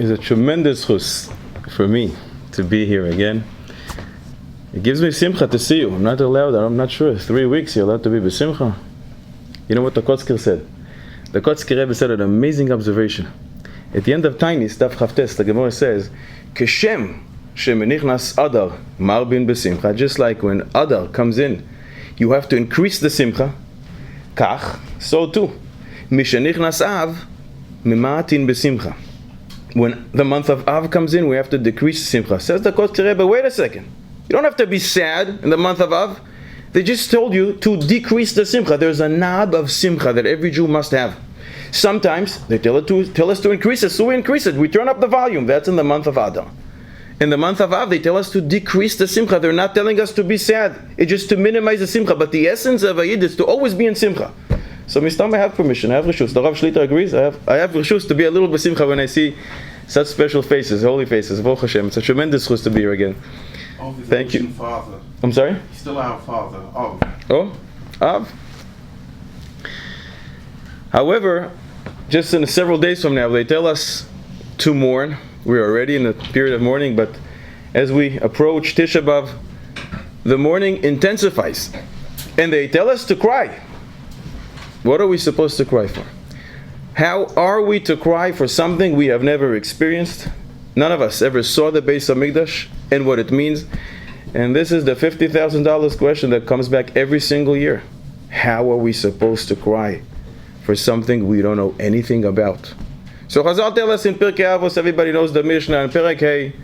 It's a tremendous chus for me to be here again. It gives me simcha to see you. I'm not sure. 3 weeks you're allowed to be b'simcha. You know what the Kotzker said? The Kotzker Rebbe said an amazing observation. At the end of Tainis, Daf Chavtes, the Gemara says, Keshem shemenichnas Adar marbin b'simcha. Just like when Adar comes in, you have to increase the simcha. Kach, so too. Mishenichnas Av mimatin b'simcha. When the month of Av comes in, we have to decrease the simcha. Says the Kotzker Rebbe, wait a second. You don't have to be sad in the month of Av. They just told you to decrease the simcha. There's a knob of simcha that every Jew must have. Sometimes they tell us to increase it, so we increase it. We turn up the volume. That's in the month of Adar. In the month of Av, they tell us to decrease the simcha. They're not telling us to be sad. It's just to minimize the simcha. But the essence of a Yid is to always be in simcha. So Mistam, I have permission. I have reshus. The Rav Shlita agrees. I have reshus to be a little bit simcha when I see such special faces, holy faces. Baruch Hashem. It's a tremendous chus to be here again. Thank you. Father. I'm sorry? He's still our father. Oh, Av. However, just in several days from now, they tell us to mourn. We're already in the period of mourning, but as we approach Tisha BeAv, the mourning intensifies. And they tell us to cry. What are we supposed to cry for? How are we to cry for something we have never experienced? None of us ever saw the Beis HaMikdash and what it means. And this is the $50,000 question that comes back every single year. How are we supposed to cry for something we don't know anything about? So Chazal tell us in Pirkei Avos, everybody knows the Mishnah, and Perek Hey,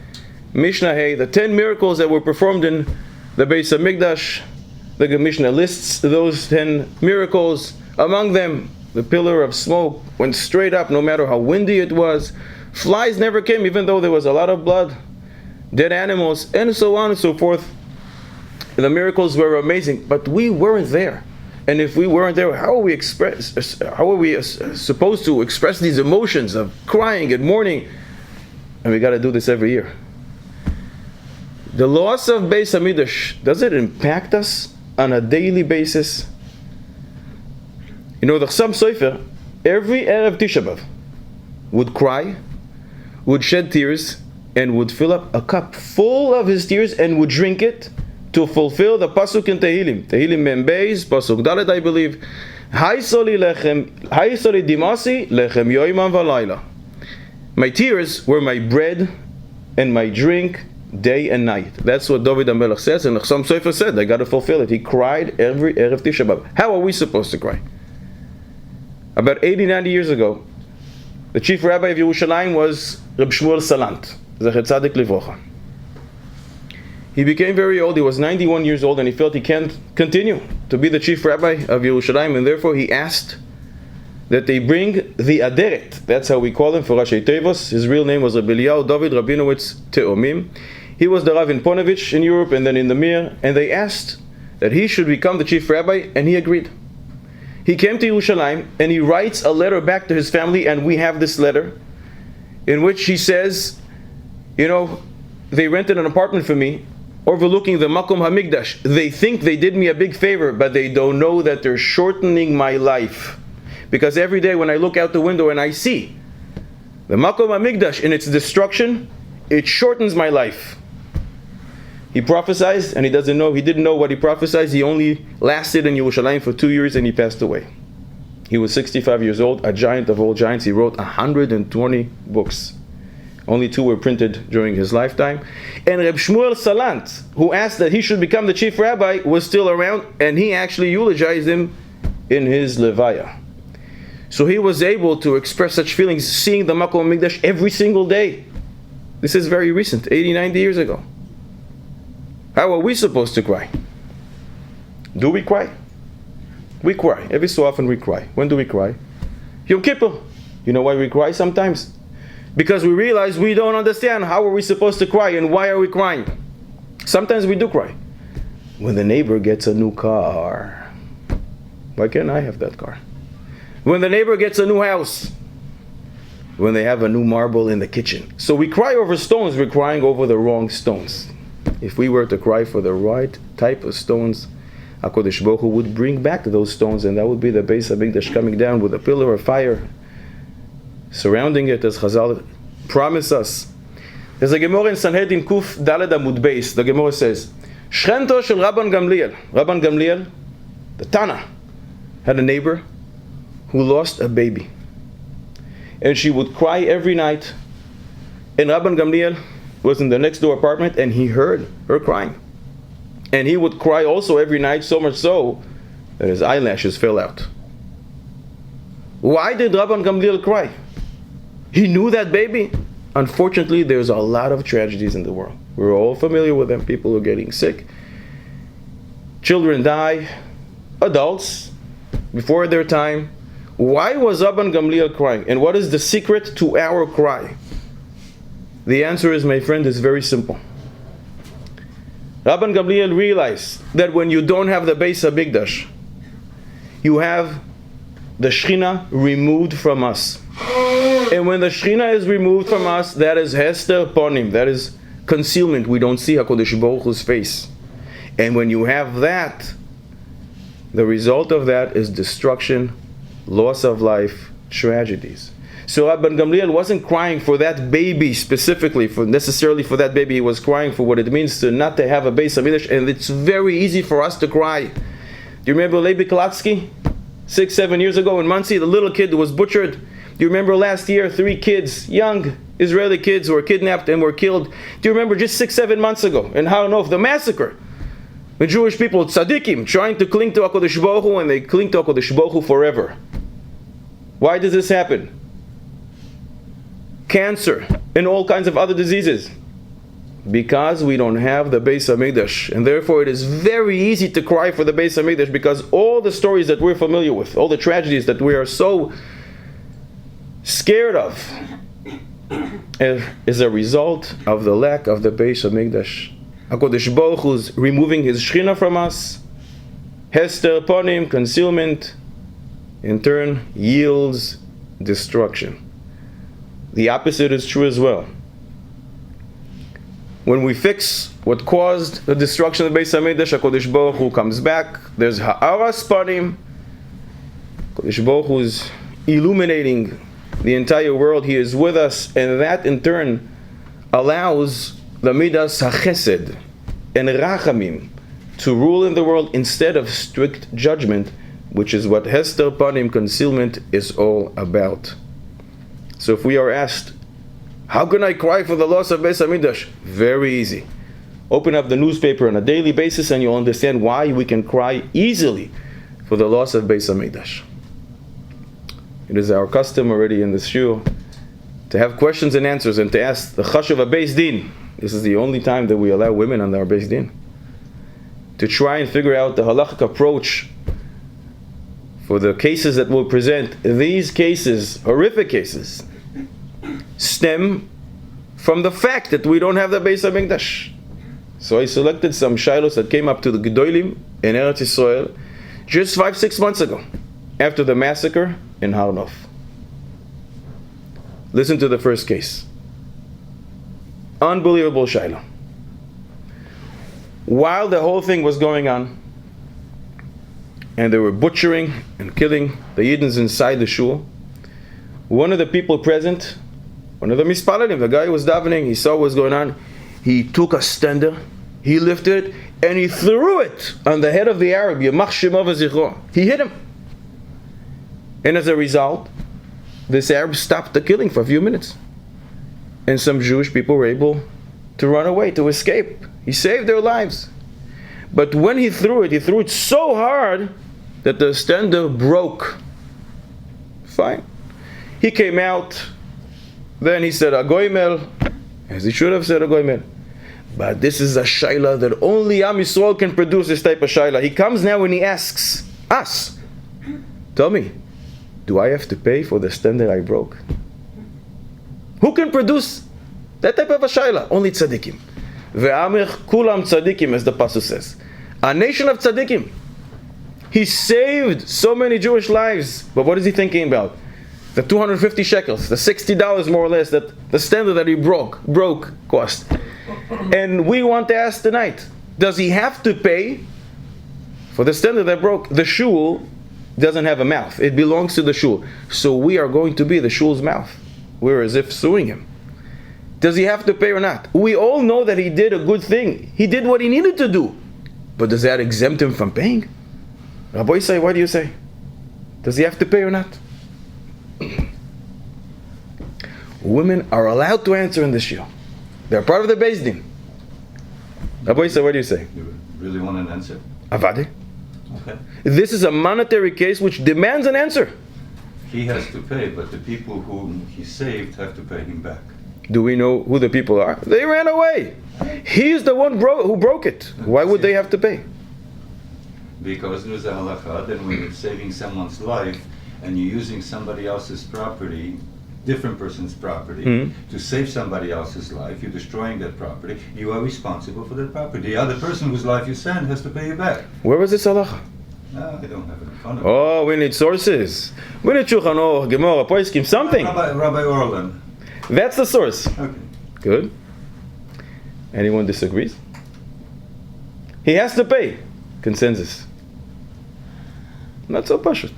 Mishnah Hey, the 10 miracles that were performed in the Beis HaMikdash. The Mishnah lists those 10 miracles. Among them, the pillar of smoke went straight up no matter how windy it was. Flies never came even though there was a lot of blood. Dead animals, and so on and so forth. The miracles were amazing, but we weren't there. And if we weren't there, how are we supposed to express these emotions of crying and mourning? And we got to do this every year. The loss of Beis HaMikdash, does it impact us on a daily basis? You know, the Chassam Sofer, every Erev Tisha BeAv, would cry, would shed tears, and would fill up a cup full of his tears and would drink it to fulfill the pasuk in Tehillim Mem Beis, pasuk Dalet, I believe. Hai soli dimasi lechem yoimam v'layla. My tears were my bread and my drink day and night. That's what David HaMelech says, and the Chassam Sofer said, I got to fulfill it. He cried every Erev Tisha BeAv. How are we supposed to cry? About 80, 90 years ago, the chief rabbi of Yerushalayim was Reb Shmuel Salant, Zecher Tzadik Livrocha. He became very old. He was 91 years old, and he felt he can't continue to be the chief rabbi of Yerushalayim, and therefore he asked that they bring the Aderet. That's how we call him for Rashi Tevos. His real name was Rabbi Eliyahu David Rabinowitz Teomim. He was the Rav in Ponevezh in Europe and then in the Mir, and they asked that he should become the chief rabbi, and he agreed. He came to Yerushalayim and he writes a letter back to his family, and we have this letter in which he says, you know, they rented an apartment for me overlooking the Makom HaMikdash. They think they did me a big favor, but they don't know that they're shortening my life. Because every day when I look out the window and I see the Makom HaMikdash in its destruction, it shortens my life. He prophesied, and he didn't know what he prophesied. He only lasted in Yerushalayim for 2 years and he passed away. He was 65 years old, a giant of all giants. He wrote 120 books. Only 2 were printed during his lifetime. And Reb Shmuel Salant, who asked that he should become the chief rabbi, was still around, and he actually eulogized him in his Levaya. So he was able to express such feelings, seeing the Makom HaMikdash every single day. This is very recent, 80, 90 years ago. How are we supposed to cry? Do we cry? We cry. Every so often we cry. When do we cry? Yom Kippur. You know why we cry sometimes? Because we realize we don't understand how are we supposed to cry and why are we crying. Sometimes we do cry. When the neighbor gets a new car. Why can't I have that car? When the neighbor gets a new house. When they have a new marble in the kitchen. So we cry over stones, we're crying over the wrong stones. If we were to cry for the right type of stones, HaKadosh Baruch Hu would bring back those stones, and that would be the Beis HaMikdash coming down with a pillar of fire surrounding it, as Chazal promise us. There's a Gemara in Sanhedrin Kuf Daled Amud Beis. The Gemara says, Shchento shel Rabban Gamliel. Rabban Gamliel, the Tana, had a neighbor who lost a baby. And she would cry every night. And Rabban Gamliel was in the next door apartment and he heard her crying. And he would cry also every night, so much so that his eyelashes fell out. Why did Rabban Gamliel cry? He knew that baby. Unfortunately, there's a lot of tragedies in the world. We're all familiar with them. People are getting sick. Children die. Adults, before their time. Why was Rabban Gamliel crying? And what is the secret to our cry? The answer is, my friend, is very simple. Rabban Gamliel realized that when you don't have the Beis HaMikdash, you have the Shechina removed from us. And when the Shechina is removed from us, that is Hester Ponim, that is concealment. We don't see HaKadosh Baruch Hu's face. And when you have that, the result of that is destruction, loss of life, tragedies. So Rabban Gamliel wasn't crying for that baby specifically, necessarily for that baby. He was crying for what it means to not to have a Beis HaMikdash, and it's very easy for us to cry. Do you remember Levi Klatsky? 6-7 years ago in Muncie, the little kid was butchered. Do you remember last year, 3 kids, young Israeli kids, who were kidnapped and were killed? Do you remember just 6-7 months ago in Haranov, the massacre? The Jewish people, tzaddikim, trying to cling to HaKadosh Baruch Hu, and they cling to HaKadosh Baruch Hu forever. Why does this happen? Cancer and all kinds of other diseases. Because we don't have the Beis HaMikdash. And therefore it is very easy to cry for the Beis HaMikdash, because all the stories that we're familiar with, all the tragedies that we are so scared of, is a result of the lack of the Beis HaMikdash. HaKadosh Baruch Hu is removing His Shechina from us. Hester Ponim, concealment, in turn yields destruction. The opposite is true as well. When we fix what caused the destruction of the Beis HaMikdash, HaKadosh Baruch Hu comes back. There's Ha'aras Panim. HaKadosh Baruch Hu is illuminating the entire world. He is with us, and that in turn allows the Midas HaChesed and Rachamim to rule in the world instead of strict judgment, which is what Hester Panim, concealment, is all about. So if we are asked, how can I cry for the loss of Beis HaMikdash? Very easy. Open up the newspaper on a daily basis and you'll understand why we can cry easily for the loss of Beis HaMikdash. It is our custom already in this shiur to have questions and answers and to ask the Chashuv Beis Din. This is the only time that we allow women on our Beis Din to try and figure out the halachic approach for the cases that we'll present. These cases, horrific cases, stem from the fact that we don't have the Beis HaMikdash. So I selected some shilos that came up to the Gedolim in Eretz Yisrael just 5-6 months ago, after the massacre in Har Nof. Listen to the first case. Unbelievable shiloh. While the whole thing was going on, and they were butchering and killing the Yidden inside the shul, one of the people present, one of the mispalalim, the guy who was davening, he saw what was going on. He took a stender, he lifted it, and he threw it on the head of the Arab. Menachem-Av zichro. He hit him. And as a result, this Arab stopped the killing for a few minutes. And some Jewish people were able to run away, to escape. He saved their lives. But when he threw it so hard that the stender broke. Fine. He came out, then he said, Agoimel, as he should have said, Agoimel. But this is a shaila that only Am Yisrael can produce, this type of shaila. He comes now and he asks us, tell me, do I have to pay for the stender I broke? Who can produce that type of a shaila? Only tzaddikim. Ve'amech kulam tzaddikim, as the pasuk says. A nation of tzaddikim. He saved so many Jewish lives. But what is he thinking about? The 250 shekels, the $60 more or less that the stender that he broke cost. And we want to ask tonight, does he have to pay for the stender that broke? The shul doesn't have a mouth. It belongs to the shul. So we are going to be the shul's mouth. We're as if suing him. Does he have to pay or not? We all know that he did a good thing. He did what he needed to do. But does that exempt him from paying? Rabbi Yisai, what do you say? Does he have to pay or not? Women are allowed to answer in this shiur. They're part of the Beis Din. Rabbi Yisai, what do you say? You really want an answer? Avadi. Okay. This is a monetary case which demands an answer. He has to pay, but the people whom he saved have to pay him back. Do we know who the people are? They ran away. He's the one who broke it. Why would they have to pay? Because there's a halakha, then when you're saving someone's life and you're using somebody else's property, different person's property, to save somebody else's life, you're destroying that property, you are responsible for that property. The other person whose life you sent has to pay you back. Where was this halacha? No, I don't have it in front of me. Oh, we need sources. We need Shulchan Aruch, Gemara, Poskim, something. Rabbi Orland. That's the source. Okay. Good. Anyone disagrees? He has to pay. Consensus. Not so pashut.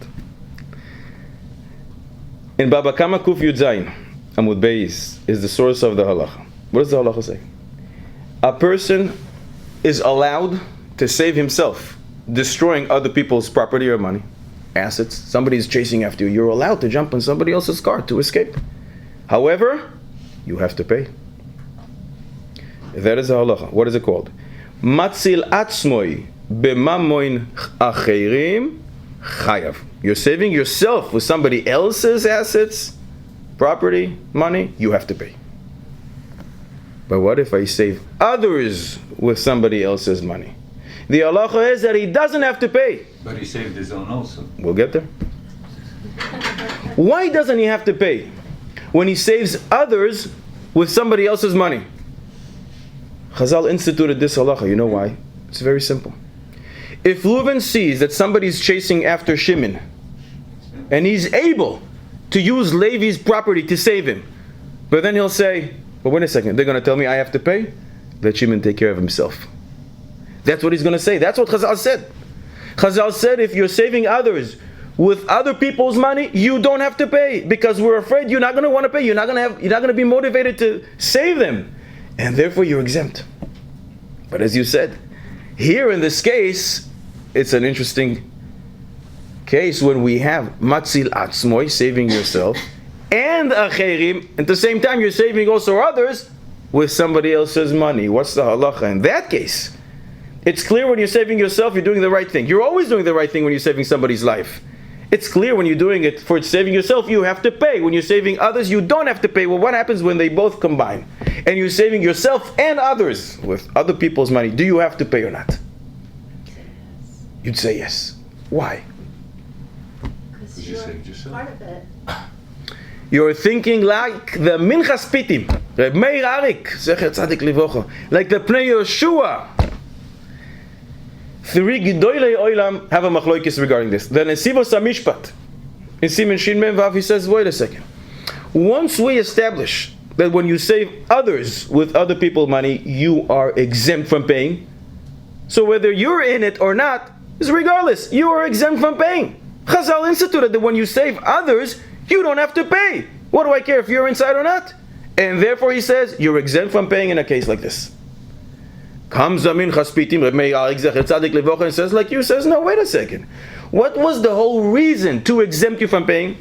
In Baba Kama Kuf Yud Zayin, Amud Beis is the source of the halacha. What does the halacha say? A person is allowed to save himself, destroying other people's property or money, assets. Somebody is chasing after you. You're allowed to jump on somebody else's car to escape. However, you have to pay. That is the halacha. What is it called? Matzil atzmoi b'mamoin acherim chayav. You're saving yourself with somebody else's assets, property, money, you have to pay. But what if I save others with somebody else's money? The halacha is that he doesn't have to pay. But he saved his own also. We'll get there. Why doesn't he have to pay when he saves others with somebody else's money? Chazal instituted this halacha. You know why? It's very simple. If Reuven sees that somebody's chasing after Shimon, and he's able to use Levi's property to save him, but then he'll say, well, wait a second, they're going to tell me I have to pay? Let Shimon take care of himself. That's what he's going to say. That's what Chazal said. Chazal said if you're saving others with other people's money, you don't have to pay, because we're afraid you're not going to want to pay. You're not going to be motivated to save them, and therefore you're exempt. But as you said, here in this case, it's an interesting case when we have matzil atzmoi, saving yourself, and acherim, at the same time you're saving also others with somebody else's money. What's the halacha in that case? It's clear when you're saving yourself, you're doing the right thing. You're always doing the right thing when you're saving somebody's life. It's clear when you're doing it for saving yourself, you have to pay. When you're saving others, you don't have to pay. Well, what happens when they both combine? And you're saving yourself and others with other people's money. Do you have to pay or not? You'd say yes. Why? Because you saved yourself. Part of it. You're thinking like the Minchas Pitim, Reb Meir Arik, Zecher Tzadik Livocha, like the Pnei Yoshua. Three Gidolei Olam have a machloikis regarding this. The Nesivos HaMishpat, in Siman Shin Mem Vav, he says, wait a second. Once we establish that when you save others with other people's money, you are exempt from paying, so whether you're in it or not, is regardless, you are exempt from paying. Chazal instituted that when you save others, you don't have to pay. What do I care if you're inside or not? And therefore he says, you're exempt from paying in a case like this. Comes Zamin Chaspitim, Reb Meir Arik Zecher Tzadik Livocha, and says like you, says, no, wait a second. What was the whole reason to exempt you from paying?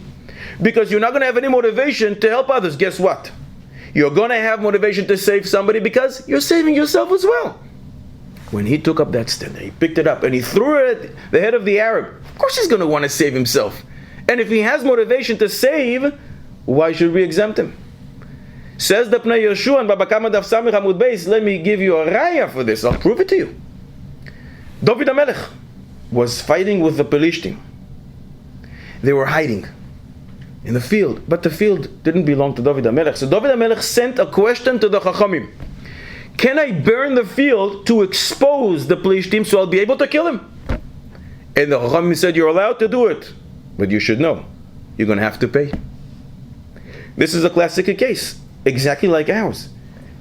Because you're not going to have any motivation to help others. Guess what? You're going to have motivation to save somebody because you're saving yourself as well. When he took up that stand, he picked it up and he threw it at the head of the Arab. Of course he's going to want to save himself. And if he has motivation to save, why should we exempt him? Says the Pnei Yoshua and Baba Kama Daf Samich Amud Beis, let me give you a raya for this. I'll prove it to you. David HaMelech was fighting with the Pelishtim. They were hiding in the field, but the field didn't belong to David HaMelech. So David HaMelech sent a question to the Chachamim. Can I burn the field to expose the Pelishtim so I'll be able to kill him? And the Chachamim said, you're allowed to do it, but you should know, you're going to have to pay. This is a classic case, exactly like ours.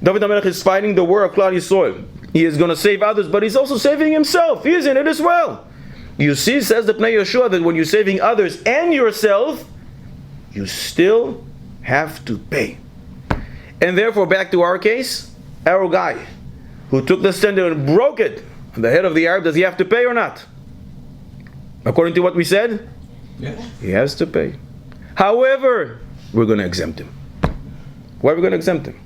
David HaMelech is fighting the war of Klal Yisrael. He is going to save others, but he's also saving himself. He is in it as well. You see, says the Pnei Yoshua, that when you're saving others and yourself, you still have to pay. And therefore, back to our case, our guy who took the standard and broke it on the head of the Arab, does he have to pay or not? According to what we said, Yes. he has to pay. However, we're going to exempt him. Why are we going to exempt him?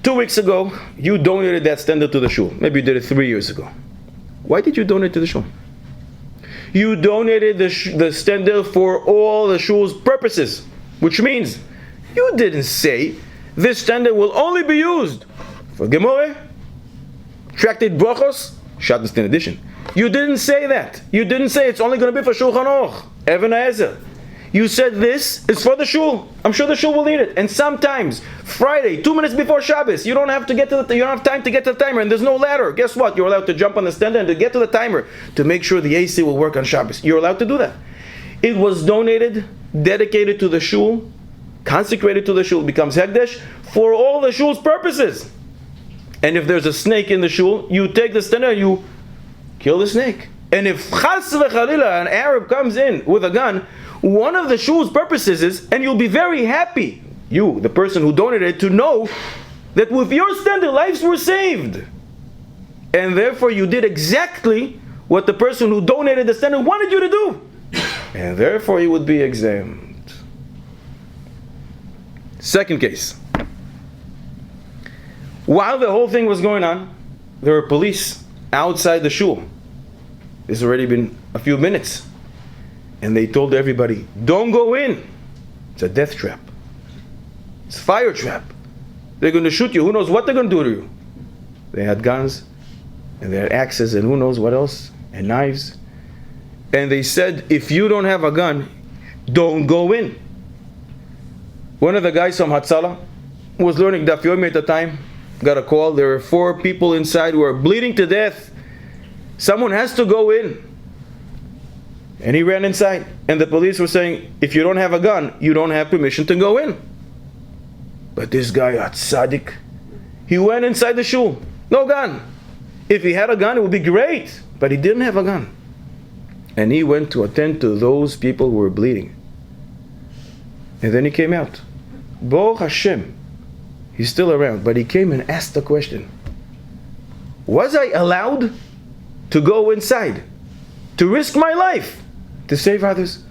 2 weeks ago, you donated that standard to the shul. Maybe you did it 3 years ago. Why did you donate to the shul? You donated the standard for all the shul's purposes, which means you didn't say this standard will only be used for Gemore, Tractate Brachos, Shabbos in addition. You didn't say that. You didn't say it's only going to be for Shulchan Aruch, Even HaEzer. You said this is for the shul. I'm sure the shul will need it. And sometimes Friday, 2 minutes before Shabbos, you don't have time to get to the timer, and there's no ladder. Guess what? You're allowed to jump on the stand and to get to the timer to make sure the AC will work on Shabbos. You're allowed to do that. It was donated, dedicated to the shul, consecrated to the shul, becomes hekdesh for all the shul's purposes. And if there's a snake in the shul, you take the stand and you kill the snake. And if chas v'chalila, an Arab comes in with a gun, one of the shul's purposes is, and you'll be very happy, you, the person who donated, to know that with your standard, lives were saved. And therefore you did exactly what the person who donated the standard wanted you to do. And therefore you would be exempt. Second case. While the whole thing was going on, there were police outside the shul. It's already been a few minutes. And they told everybody, don't go in. It's a death trap. It's a fire trap. They're going to shoot you. Who knows what they're going to do to you? They had guns, and they had axes, and who knows what else, and knives. And they said, if you don't have a gun, don't go in. One of the guys from Hatzalah who was learning Daf Yomi at the time got a call. There were 4 people inside who are bleeding to death. Someone has to go in. And he ran inside. And the police were saying, if you don't have a gun, you don't have permission to go in. But this guy, tzaddik, he went inside the shul. No gun. If he had a gun, it would be great. But he didn't have a gun. And he went to attend to those people who were bleeding. And then he came out. Baruch Hashem. He's still around. But he came and asked the question. Was I allowed to go inside? To risk my life? To save others?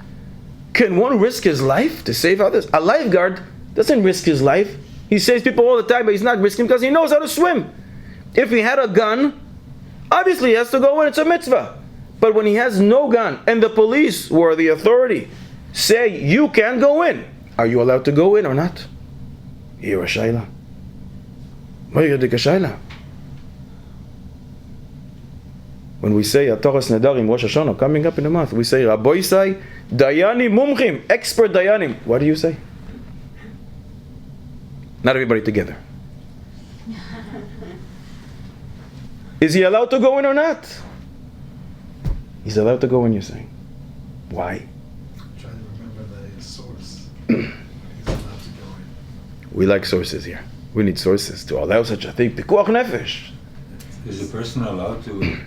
Can one risk his life to save others? A lifeguard doesn't risk his life. He saves people all the time, but he's not risking because he knows how to swim. If he had a gun, obviously he has to go in. It's a mitzvah. But when he has no gun, and the police, who are the authority, say you can't go in, are you allowed to go in or not? You're a shayla. What are you a shayla? When we say Ataras Nedarim Rosh Hashanah coming up in the month, we say Rabboisai Dayanim Mumchim, expert Dayanim. What do you say? Not everybody together. Is he allowed to go in or not? He's allowed to go in, you're saying. Why? I'm trying to remember the source. He's allowed to go in. We like sources here. We need sources to allow such a thing. Pikuach nefesh. Is a person allowed to?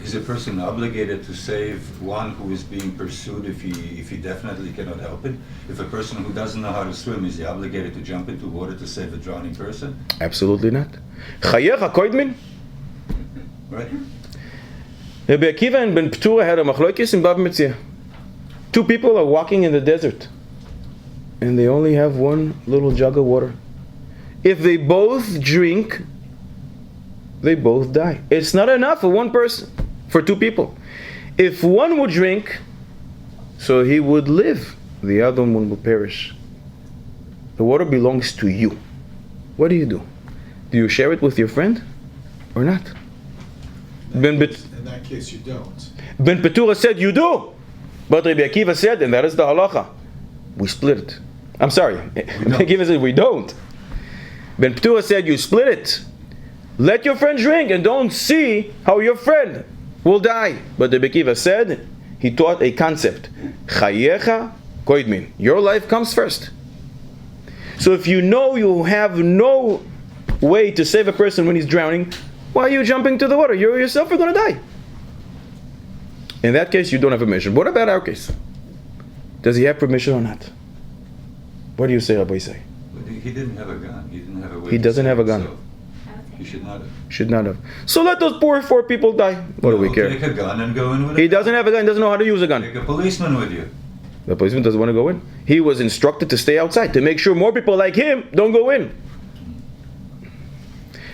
Is a person obligated to save one who is being pursued if he definitely cannot help it? If a person who doesn't know how to swim, is he obligated to jump into water to save a drowning person? Absolutely not. Chayecha koidmin. Right? Rabbi Akiva and Ben Ptura had a machlokes in Bava Metzia. 2 people are walking in the desert, and they only have one little jug of water. If they both drink, they both die. It's not enough for one person, for 2 people. If one would drink, so he would live, the other one will perish. The water belongs to you. What do? Do you share it with your friend or not? In that case, you don't. Ben Petura said you do, but Rabbi Akiva said, and that is the halacha, we split it. I'm sorry, Rabbi Akiva said we don't. Ben Petura said you split it. Let your friend drink and don't see how your friend will die. But Rabbi Akiva said, he taught a concept. Chayecha koidmin. Your life comes first. So if you know you have no way to save a person when he's drowning, why are you jumping to the water? You yourself are going to die. In that case, you don't have permission. What about our case? Does he have permission or not? What do you say, Rabbi Say? He didn't have a gun. He didn't have a way. He to doesn't save have a gun. himself. He should not have. Should not have. So let those poor 4 people die. What do we care? Take a gun and go in with He it. doesn't have a gun, doesn't know how to use a gun. Take a policeman with you. The policeman doesn't want to go in. He was instructed to stay outside to make sure more people like him don't go in.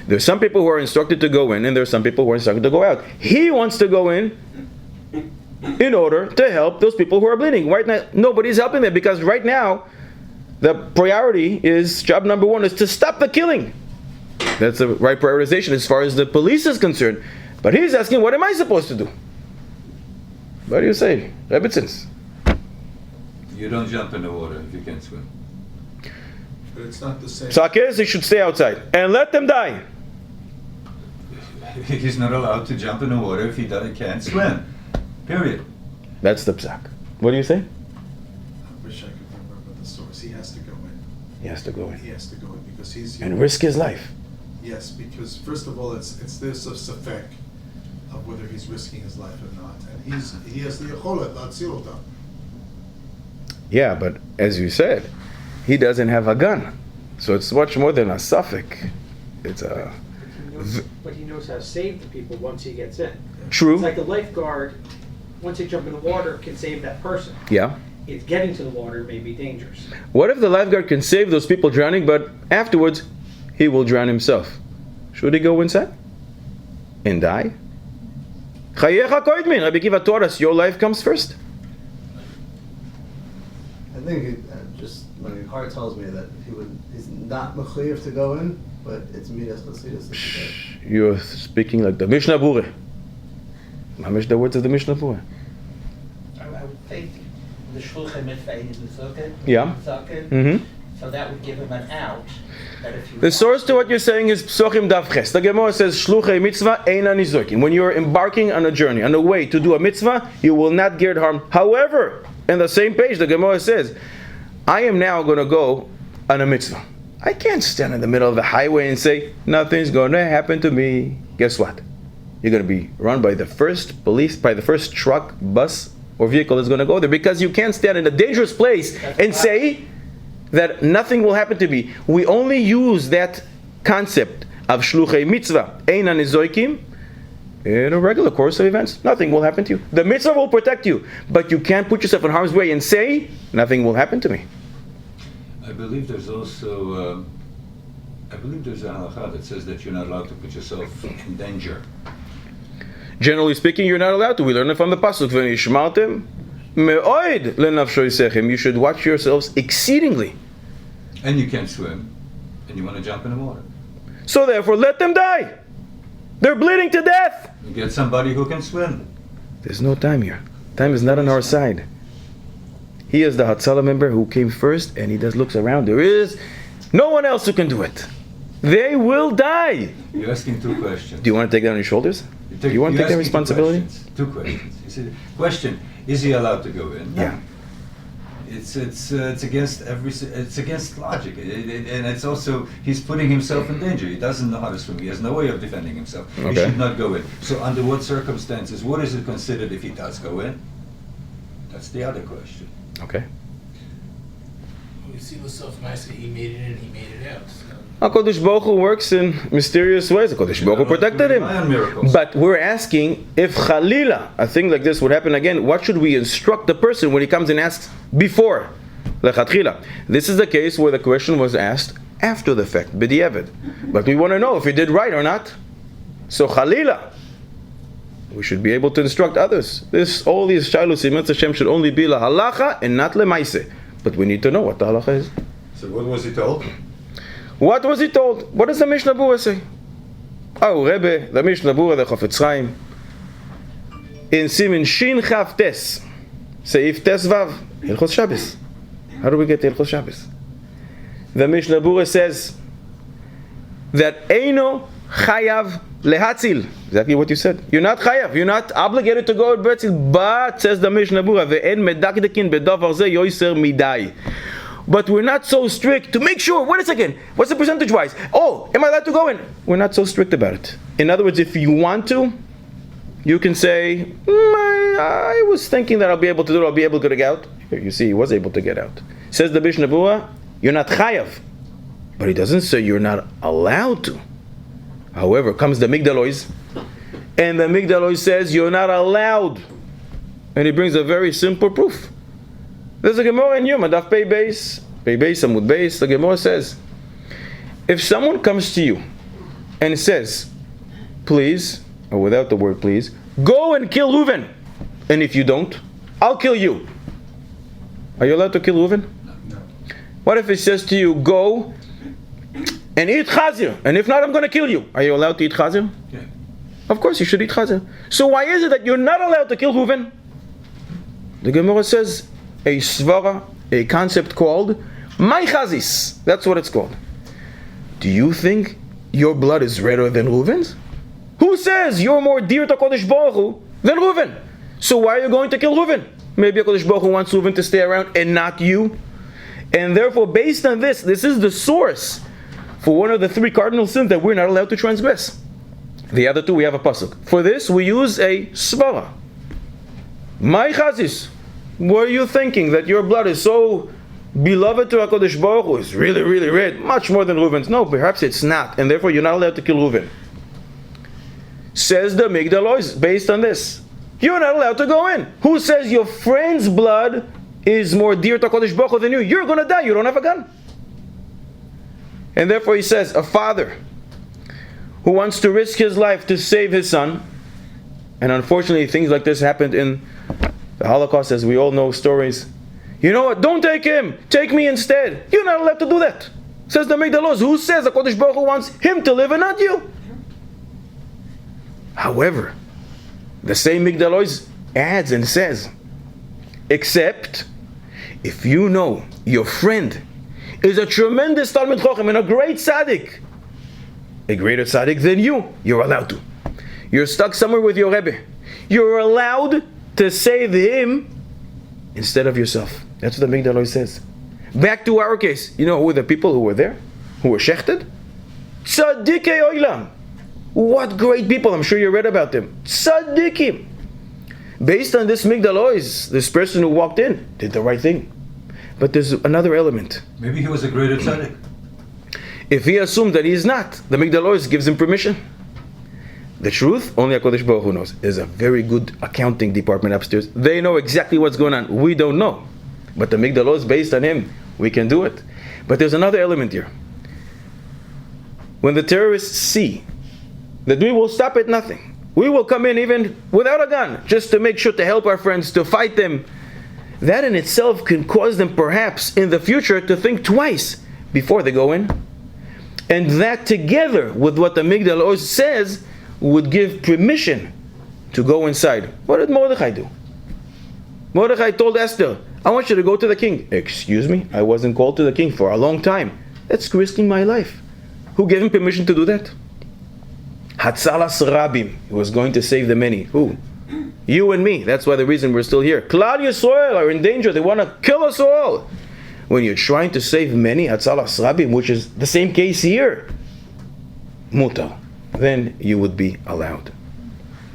There's some people who are instructed to go in, and there's some people who are instructed to go out. He wants to go in order to help those people who are bleeding. Right now, nobody's helping them because right now, the priority is, job number 1 is to stop the killing. That's the right prioritization as far as the police is concerned. But he's asking, what am I supposed to do? What do you say, Rebbitzins? You don't jump in the water if you can't swim. But it's not the same. Sakes, he should stay outside and let them die. He's not allowed to jump in the water if he can't swim. Period. That's the psak. What do you say? I wish I could remember the source. He has to go in. He has to go in. He has to go in because he's... And risk his life. Yes, because first of all, it's this of safek of whether he's risking his life or not. And he has the yecholet, l'atzil otam. Yeah, but as you said, he doesn't have a gun. So it's much more than a suffix. It's a... But he knows how to save the people once he gets in. True. It's like the lifeguard, once they jump in the water, can save that person. Yeah. It's getting to the water may be dangerous. What if the lifeguard can save those people drowning, but afterwards he will drown himself? Should he go inside and die? Chayecha koidmin. Rabbi Akiva taught us your life comes first. I think just my heart tells me that he's not mechuyev to go in, but it's midas chasidus. You're speaking like the Mishnah Berurah. Mamish the words of the Mishnah Berurah. I would think the shulchan mitzvah is the Yeah. Mm-hmm. So that would give him an out. That if you The source to what you're saying is Psochim Daf Ches. The Gemara says Shluchei mitzvah eina nizokin. When you're embarking on a journey, on a way to do a mitzvah, you will not get harm. However, in the same page, the Gemara says, I am now going to go on a mitzvah. I can't stand in the middle of the highway and say, nothing's going to happen to me. Guess what? You're going to be run by the first police, by the first truck, bus, or vehicle that's going to go there, because you can't stand in a dangerous place and say that nothing will happen to me. We only use that concept of shluchei mitzvah, eina nizoikim, in a regular course of events. Nothing will happen to you. The mitzvah will protect you, but you can't put yourself in harm's way and say, nothing will happen to me. I believe there's also, a halakha that says that you're not allowed to put yourself in danger. Generally speaking, you're not allowed to. We learn it from the pasuk, v'nishmartem me'oid lenafsho yisechem. You should watch yourselves exceedingly. And you can't swim, and you want to jump in the water. So therefore, let them die. They're bleeding to death. You get somebody who can swim. There's no time here. Time is not on our side. He is the Hatzalah member who came first, and he just looks around. There is no one else who can do it. They will die. You're asking 2 questions. Do you want to take that on your shoulders? Do you want to take that responsibility? 2 questions. You see, question: is he allowed to go in? Yeah. It's against it's against logic, and it's also he's putting himself in danger. He doesn't know how to swim. He has no way of defending himself. He Okay. should not go in. So under what circumstances? What is it considered if he does go in? That's the other question. Okay. We see Lasov Maisa, he made it in, he made it out. So. HaKadosh Baruch Hu works in mysterious ways. HaKadosh Baruch Hu protected him. Rely on miracles. But we're asking, if Khalila, a thing like this would happen again, what should we instruct the person when he comes and asks before? Lechatchila. This is the case where the question was asked after the fact, b'diavad. But we want to know if he did right or not. So Khalila, we should be able to instruct others. All these shilos in Hashem should only be la halacha and not le maise. But we need to know what the halacha is. So what was he told? What was he told? What does the Mishnah Berurah say? Oh, Rebbe, the Mishnah Berurah, the Chafetz Chaim, in Simin Shin Chav Tes, Seif Tes Vav, Hilchos Shabbos. How do we get to Hilchos Shabbos? The Mishnah Berurah says that Eino Chayav Lehatzil. Exactly what you said. You're not Chayav. You're not obligated to go to Betzil. But, says the Mishnah Berurah, Ve'en medakdekin bedavar ze yoiser midai. But we're not so strict to make sure. Wait a second. What's the percentage wise? Oh, am I allowed to go in? We're not so strict about it. In other words, if you want to, you can say, I was thinking that I'll be able to do it. I'll be able to get out. Here, you see, he was able to get out. Says the Mishnah Berurah, you're not chayav. But he doesn't say you're not allowed to. However, comes the Migdalois, and the Migdalois says you're not allowed. And he brings a very simple proof. There's a Gemara in Yom, Daf Pei Beis, Amud Beis. The Gemara says, if someone comes to you and says, please, or without the word please, go and kill Reuven, and if you don't, I'll kill you. Are you allowed to kill Reuven? No. What if he says to you, go and eat chazir, and if not, I'm going to kill you? Are you allowed to eat chazir? Yeah. Of course you should eat chazir. So why is it that you're not allowed to kill Reuven? The Gemara says a svara, a concept called my chazis. That's what it's called. Do you think your blood is redder than Reuven's? Who says you're more dear to Kodesh Baruch Hu than Reuven? So why are you going to kill Reuven? Maybe Kodesh Baruch Hu wants Reuven to stay around and not you. And therefore, based on this is the source for one of the three cardinal sins that we're not allowed to transgress. The other two, we have a pasuk. For this, we use a svara. My chazis, were you thinking that your blood is so beloved to HaKadosh Baruch Hu, is really, really red, much more than Reuven's? No, perhaps it's not, and therefore you're not allowed to kill Reuven. Says the Migdalois, based on this, you're not allowed to go in. Who says your friend's blood is more dear to HaKadosh Baruch Hu than you? You're going to die, you don't have a gun. And therefore he says, a father who wants to risk his life to save his son, and unfortunately things like this happened in the Holocaust, as we all know stories. You know what, don't take him, take me instead. You're not allowed to do that. Says the Migdalos, who says the Kodesh Baruch Hu wants him to live and not you? However, the same Migdalos adds and says, except if you know your friend is a tremendous Talmid Chochem and a great tzaddik, a greater tzaddik than you, you're allowed to. You're stuck somewhere with your Rebbe. You're allowed to save him instead of yourself. That's what the Migdalois says. Back to our case. You know who were the people who were there? Who were shechted? Tzaddikei Oilam. What great people. I'm sure you read about them. Tzaddikim. Based on this Migdalois, this person who walked in did the right thing. But there's another element. Maybe he was a greater tzaddik. If he assumed that he's not, the Migdalois gives him permission. The truth, only HaKadosh Baruch Hu knows. There's a very good accounting department upstairs. They know exactly what's going on. We don't know. But the Migdalois, based on him, we can do it. But there's another element here. When the terrorists see that we will stop at nothing, we will come in even without a gun, just to make sure to help our friends, to fight them, that in itself can cause them perhaps in the future to think twice before they go in. And that together with what the Migdalois says would give permission to go inside. What did Mordechai do? Mordechai told Esther, I want you to go to the king. Excuse me? I wasn't called to the king for a long time. That's risking my life. Who gave him permission to do that? Hatzalas Rabim. He was going to save the many. Who? You and me. That's why the reason we're still here. Klal Yisrael are in danger. They want to kill us all. When you're trying to save many, Hatzalas Rabim, which is the same case here, mutar, then you would be allowed.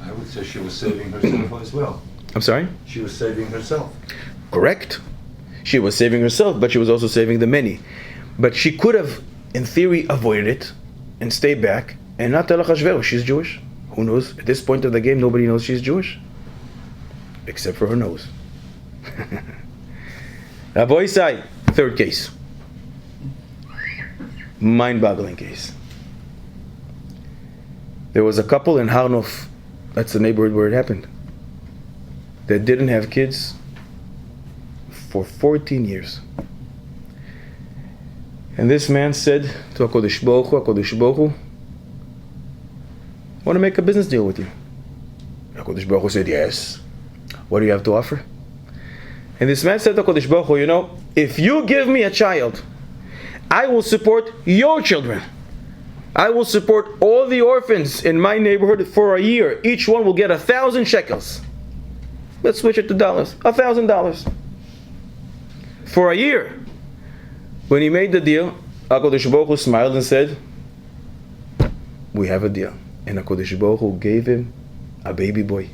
I would say she was saving herself as well. I'm sorry? She was saving herself. Correct. She was saving herself, but she was also saving the many. But she could have, in theory, avoided it and stayed back and not tell Achashverosh she's Jewish. Who knows? At this point of the game, nobody knows she's Jewish. Except for her nose. Rabbi Isai, third case. Mind-boggling case. There was a couple in Har Nof, that's the neighborhood where it happened, that didn't have kids for 14 years. And this man said to HaKadosh Baruch Hu, I want to make a business deal with you. HaKadosh Baruch Hu said, yes. What do you have to offer? And this man said to HaKadosh Baruch Hu, you know, if you give me a child, I will support your children. I will support all the orphans in my neighborhood for a year. Each one will get 1,000 shekels. Let's switch it to dollars. $1,000. For a year. When he made the deal, HaKadosh Baruch Hu smiled and said, we have a deal. And HaKadosh Baruch Hu gave him a baby boy.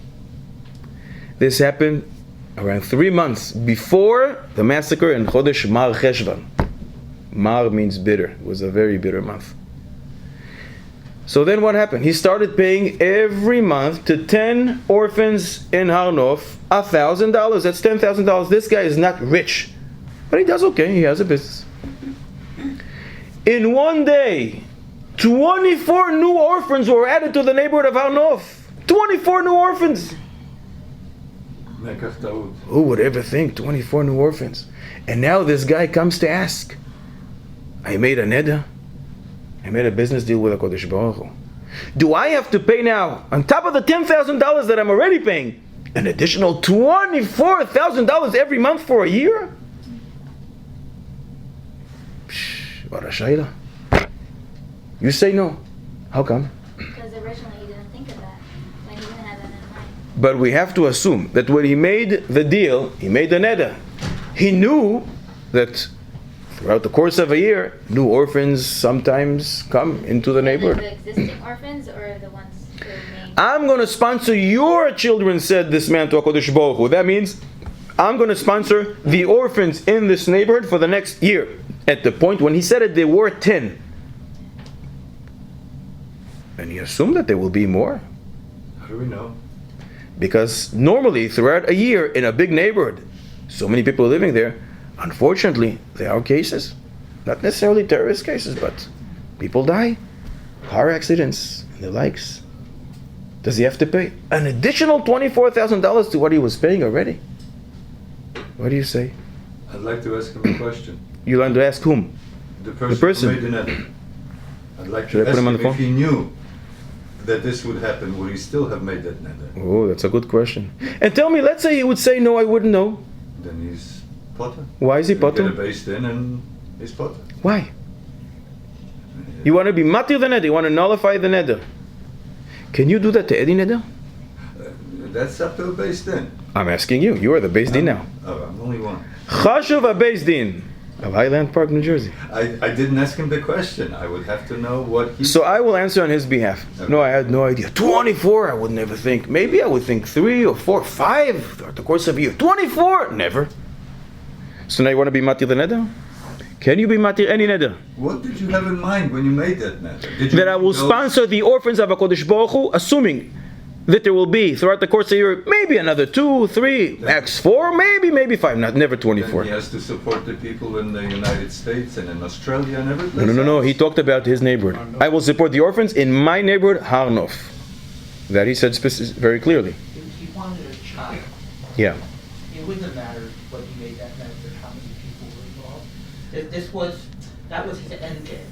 This happened around 3 months before the massacre in Chodesh Mar Cheshvan. Mar means bitter. It was a very bitter month. So then what happened? He started paying every month to 10 orphans in Har Nof $1,000. That's $10,000. This guy is not rich, but he does okay. He has a business. In one day, 24 new orphans were added to the neighborhood of Har Nof. 24 new orphans. Who would ever think 24 new orphans? And now this guy comes to ask. I made a neder. I made a business deal with HaKadosh Baruch Hu. Do I have to pay now, on top of the $10,000 that I'm already paying, an additional $24,000 every month for a year? Psh, what a shayla. You say no. How come? Because originally he didn't think of that. Like he didn't have that in mind. But we have to assume that when he made the deal, he made the neder. He knew that throughout the course of a year, new orphans sometimes come into the neighborhood. The existing orphans or the ones who remain? I'm going to sponsor your children, said this man to HaKadosh Baruch Hu. That means I'm going to sponsor the orphans in this neighborhood for the next year. At the point when he said it, there were 10. And he assumed that there will be more. How do we know? Because normally, throughout a year, in a big neighborhood, so many people living there, unfortunately, there are cases. Not necessarily terrorist cases, but people die. Car accidents and the likes. Does he have to pay an additional $24,000 to what he was paying already? What do you say? I'd like to ask him a question. You want to ask whom? The person, person. who made the neder. I'd like Should to I put ask him on him the if phone? he knew that this would happen, would he still have made that neder? Oh, that's a good question. And tell me, let's say he would say, no, I wouldn't know. Then he's potter. Why is he Get a potter? based in and he's potter. Why? You want to be matir the neder. You want to nullify the neder. Can you do that to any neder? That's up to a based in. I'm asking you. You are the Beis Din now. Oh, I'm only one. Chashuv a Beis Din of Highland Park, New Jersey. I didn't ask him the question. I would have to know what he... So I will answer on his behalf. Okay. No, I had no idea. 24, I would never think. Maybe I would think 3 or 4, 5 throughout the course of a year. 24, never. So now you want to be matir the neder? Can you be matir any neder? What did you have in mind when you made that neder? Did you That I will know- sponsor the orphans of HaKadosh Baruch Hu, assuming that there will be, throughout the course of a year, maybe another 2, 3, max 4, maybe 5, never Then 24. he has to support the people in the United States and in Australia and everything. No. He talked about his neighborhood. I will support the orphans in my neighborhood, Har Nof. That he said very clearly. He wanted a child. Yeah. It wouldn't have mattered what he made that method, how many people were involved. That was his end game.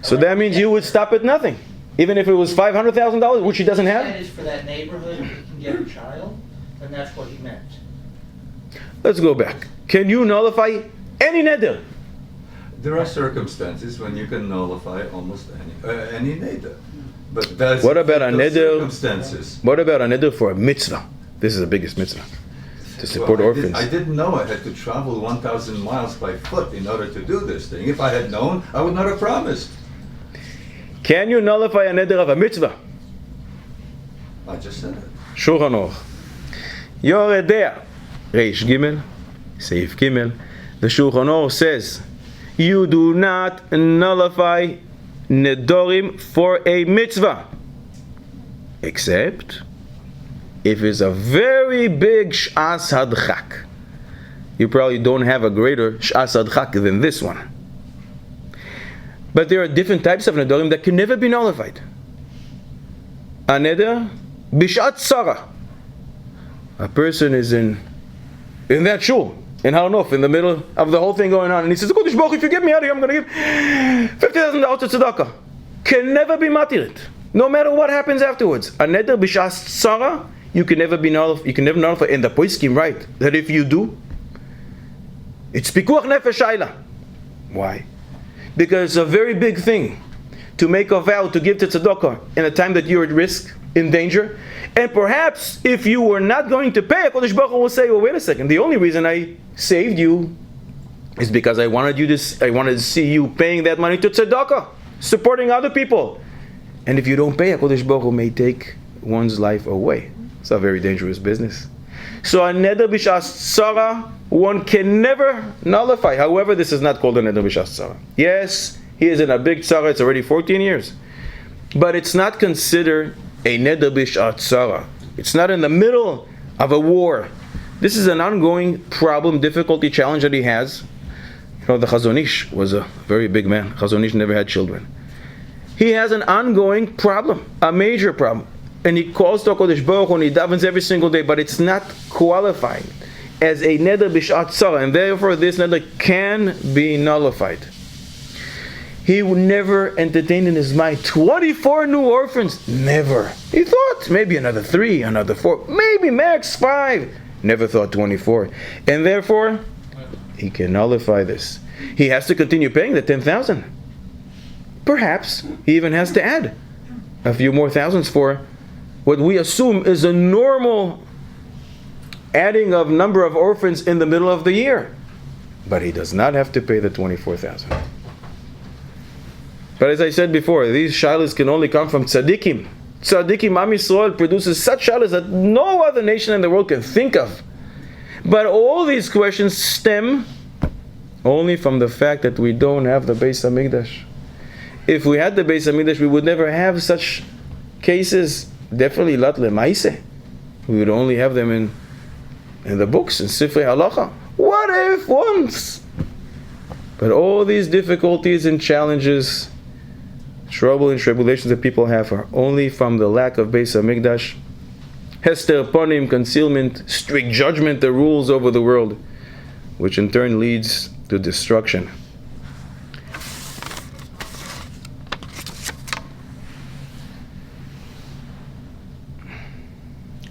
So that means you would stop at nothing. Even if it was $500,000, which he doesn't That have? is for that neighborhood, if he can get a child, then that's what he meant. Let's go back. Can you nullify any neder? There are circumstances when you can nullify almost any neder. But that's What about a those neder? circumstances. What about a neder for a mitzvah? This is the biggest mitzvah. To support Well, orphans. I didn't know I had to travel 1,000 miles by foot in order to do this thing. If I had known, I would not have promised. Can you nullify a neder of a mitzvah? I just said it. Shulchan Aruch. Yoredea. Reish Gimel. Seif Gimel. The Shulchan Aruch says, you do not nullify nedorim for a mitzvah. Except if it's a very big sh'as hadchak. You probably don't have a greater sh'as hadchak than this one. But there are different types of nedorim that can never be nullified. A neder bishat tzara. A person is in that shul in Har Nof, in the middle of the whole thing going on, and he says, "Kodesh Baruch, if you get me out of here, I'm going to give $50,000 to tzedakah." Can never be matirit, no matter what happens afterwards. A neder bishat tzara, you can never nullify. And the poskim right that if you do, it's pikuach nefesh shayla. Why? Because it's a very big thing to make a vow to give to tzedakah in a time that you're at risk, in danger. And perhaps if you were not going to pay, HaKadosh Baruch Hu will say, well, wait a second, the only reason I saved you is because I wanted to see you paying that money to tzedakah, supporting other people. And if you don't pay, HaKadosh Baruch Hu may take one's life away. It's a very dangerous business. So a neder b'shas tzara, one can never nullify. However, this is not called a neder b'shas tzara. Yes, he is in a big tzara, it's already 14 years. But it's not considered a neder b'shas tzara. It's not in the middle of a war. This is an ongoing problem, difficulty, challenge that he has. You know, the Chazon Ish was a very big man. Chazon Ish never had children. He has an ongoing problem, a major problem. And he calls to HaKadosh Baruch Hu and he davens every single day, but it's not qualifying as a neder b'shat tzara, and therefore this neder can be nullified. He would never entertain in his mind 24 new orphans. Never. He thought maybe another 3, another 4, maybe max 5. Never thought 24. And therefore, he can nullify this. He has to continue paying the 10,000. Perhaps he even has to add a few more thousands for what we assume is a normal adding of number of orphans in the middle of the year. But he does not have to pay the 24,000. But as I said before, these shalas can only come from tzaddikim. Tzaddikim, Am Yisrael produces such shalas that no other nation in the world can think of. But all these questions stem only from the fact that we don't have the Beis HaMikdash. If we had the Beis HaMikdash, we would never have such cases. Definitely lat lemaise. We would only have them in the books, in Sifrei Halacha. What if once? But all these difficulties and challenges, trouble and tribulations that people have are only from the lack of Beis HaMikdash. Hester Panim, concealment, strict judgment, the rules over the world, which in turn leads to destruction.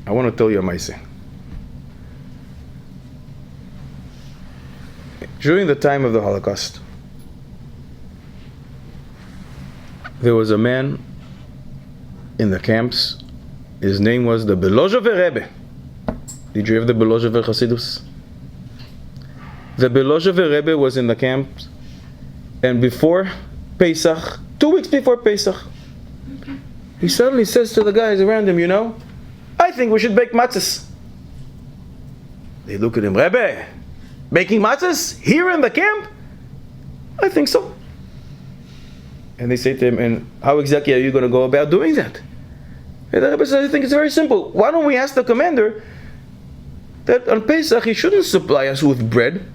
I want to tell you a maaseh. During the time of the Holocaust, there was a man in the camps. His name was the Belozhever Rebbe. Did you have the Belozhever Hasidus? The Belozhever Rebbe was in the camps, and before Pesach, 2 weeks before Pesach, he suddenly says to the guys around him, you know, I think we should bake matzahs. They look at him, Rebbe, baking matzahs here in the camp? I think so. And they say to him, and how exactly are you going to go about doing that? And the Rebbe says, I think it's very simple. Why don't we ask the commander that on Pesach he shouldn't supply us with bread,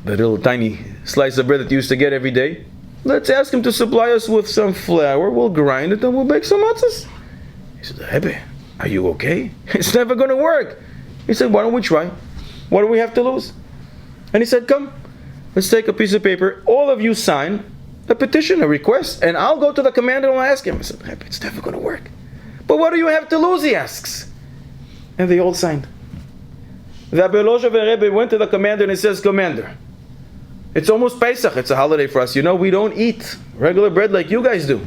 the little tiny slice of bread that you used to get every day. Let's ask him to supply us with some flour. We'll grind it and we'll bake some matzahs. He said, Rebbe, are you okay? It's never going to work. He said, why don't we try? What do we have to lose? And he said, come, let's take a piece of paper. All of you sign a petition, a request, and I'll go to the commander and I'll ask him. I said, Rebbe, it's never going to work. But what do you have to lose, he asks. And they all signed. The Belozhever Rebbe went to the commander and he says, Commander, it's almost Pesach, it's a holiday for us. You know, we don't eat regular bread like you guys do.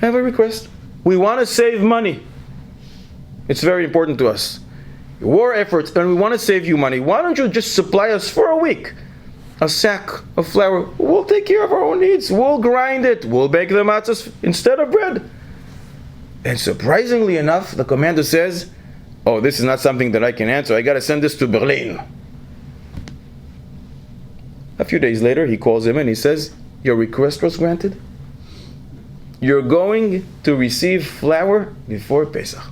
I have a request. We want to save money. It's very important to us. War efforts, and we want to save you money. Why don't you just supply us for a week a sack of flour? We'll take care of our own needs. We'll grind it. We'll bake the matzahs instead of bread. And surprisingly enough, the commander says, oh, this is not something that I can answer. I got to send this to Berlin. A few days later, he calls him and he says, your request was granted. You're going to receive flour before Pesach.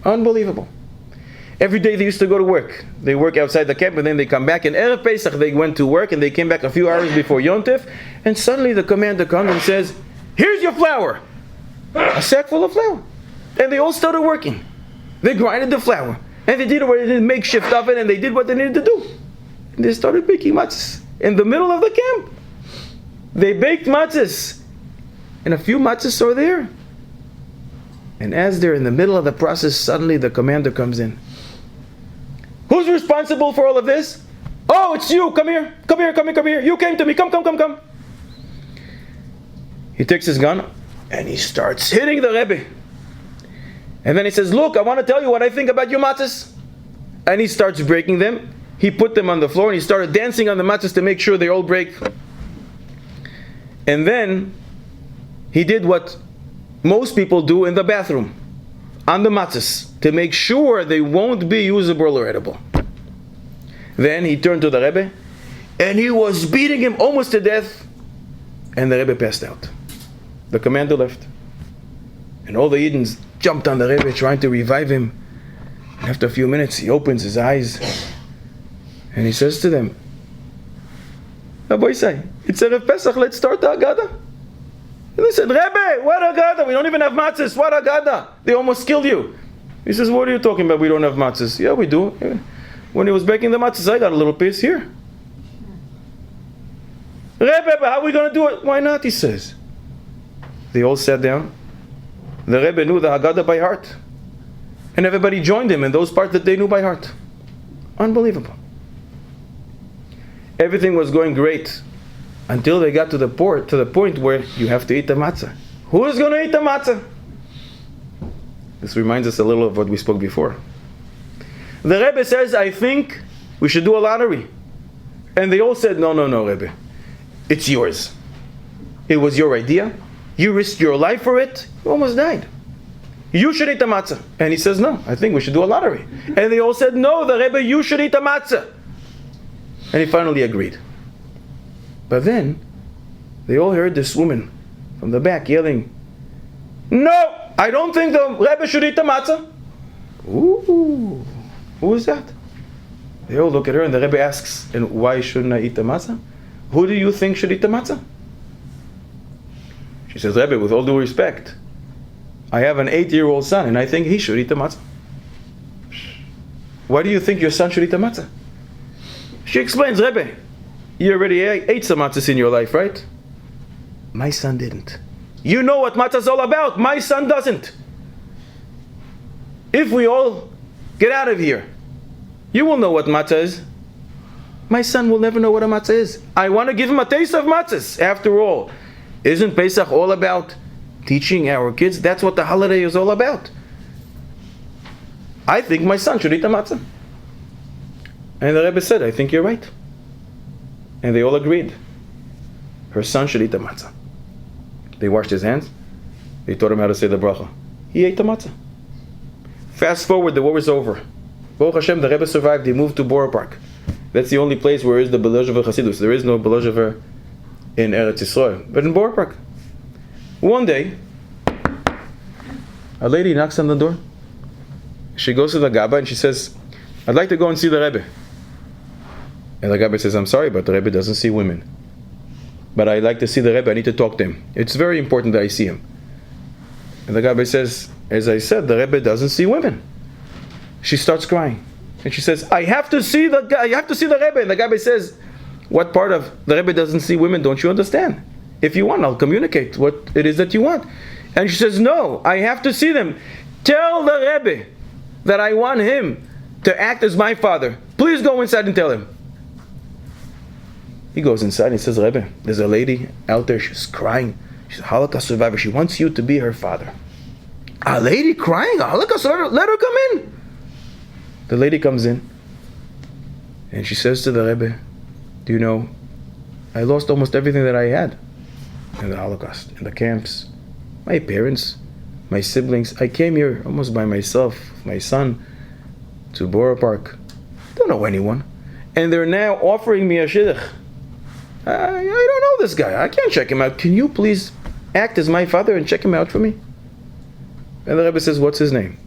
Unbelievable. Every day they used to go to work. They work outside the camp and then they come back. And Erev Pesach they went to work and they came back a few hours before Yom Tov. And suddenly the commander comes and says, here's your flour. A sack full of flour. And they all started working. They grinded the flour. And they did a makeshift oven and they did what they needed to do. And they started baking matzahs in the middle of the camp. They baked matzahs. And a few matzahs are there. And as they're in the middle of the process, suddenly the commander comes in. Who's responsible for all of this? Oh, it's you. Come here. Come here, come here, come here. You came to me. Come. He takes his gun and he starts hitting the Rebbe. And then he says, look, I want to tell you what I think about your matzahs. And he starts breaking them. He put them on the floor and he started dancing on the matzahs to make sure they all break. And then he did what most people do in the bathroom, on the matzahs. to make sure they won't be usable or edible. Then he turned to the Rebbe, and he was beating him almost to death, and the Rebbe passed out. The commander left. And all the Edens jumped on the Rebbe, trying to revive him. And after a few minutes, he opens his eyes, and he says to them, Rabbi Isai, it's Erev Pesach, let's start the Haggadah. And they said, Rebbe, what Haggadah? We don't even have matzahs. What Haggadah? They almost killed you. He says, what are you talking about? We don't have matzahs. Yeah, we do. When he was baking the matzahs, I got a little piece here. Rebbe, how are we going to do it? Why not, he says. They all sat down. The Rebbe knew the Haggadah by heart. And everybody joined him in those parts that they knew by heart. Unbelievable. Everything was going great until they got to the point where you have to eat the matzah. Who is going to eat the matzah? This reminds us a little of what we spoke before. The Rebbe says, I think we should do a lottery. And they all said, no, Rebbe. It's yours. It was your idea. You risked your life for it. You almost died. You should eat the matzah. And he says, no, I think we should do a lottery. And they all said, no, the Rebbe, you should eat the matzah. And he finally agreed. But then, they all heard this woman from the back yelling, no, I don't think the Rebbe should eat the matzah. Ooh, who is that? They all look at her and the Rebbe asks, and why shouldn't I eat the matzah? Who do you think should eat the matzah? She says, Rebbe, with all due respect, I have an 8-year-old son and I think he should eat the matzah. Why do you think your son should eat the matzah? She explains, Rebbe, you already ate some matzahs in your life, right? My son didn't. You know what matzah is all about. My son doesn't. If we all get out of here, you will know what matzah is. My son will never know what a matzah is. I want to give him a taste of matzahs. After all, isn't Pesach all about teaching our kids? That's what the holiday is all about. I think my son should eat the matzah. And the Rebbe said, I think you're right. And they all agreed. Her son should eat the matzah. They washed his hands. They taught him how to say the bracha. He ate the matzah. Fast forward, the war is over. Baruch Hashem, the Rebbe survived. He moved to Borough Park. That's the only place where is the Belozhever Chassidus. There is no Belozhever in Eretz Yisrael, but in Borough Park. One day, a lady knocks on the door. She goes to the Gabba and she says, I'd like to go and see the Rebbe. And the Gabba says, I'm sorry, but the Rebbe doesn't see women. But I'd like to see the Rebbe. I need to talk to him. It's very important that I see him. And the Gabba says, as I said, the Rebbe doesn't see women. She starts crying. And she says, I have to see the Rebbe. And the Gabba says, what part of the Rebbe doesn't see women don't you understand? If you want, I'll communicate what it is that you want. And she says, no, I have to see them. Tell the Rebbe that I want him to act as my father. Please go inside and tell him. He goes inside and he says, Rebbe, there's a lady out there, she's crying. She's a Holocaust survivor. She wants you to be her father. A lady crying? A Holocaust survivor? Let her come in. The lady comes in and she says to the Rebbe, do you know, I lost almost everything that I had in the Holocaust, in the camps. My parents, my siblings. I came here almost by myself, my son, to Borough Park. Don't know anyone. And they're now offering me a shidduch. I don't know this guy. I can't check him out. Can you please act as my father and check him out for me? And the Rebbe says, what's his name?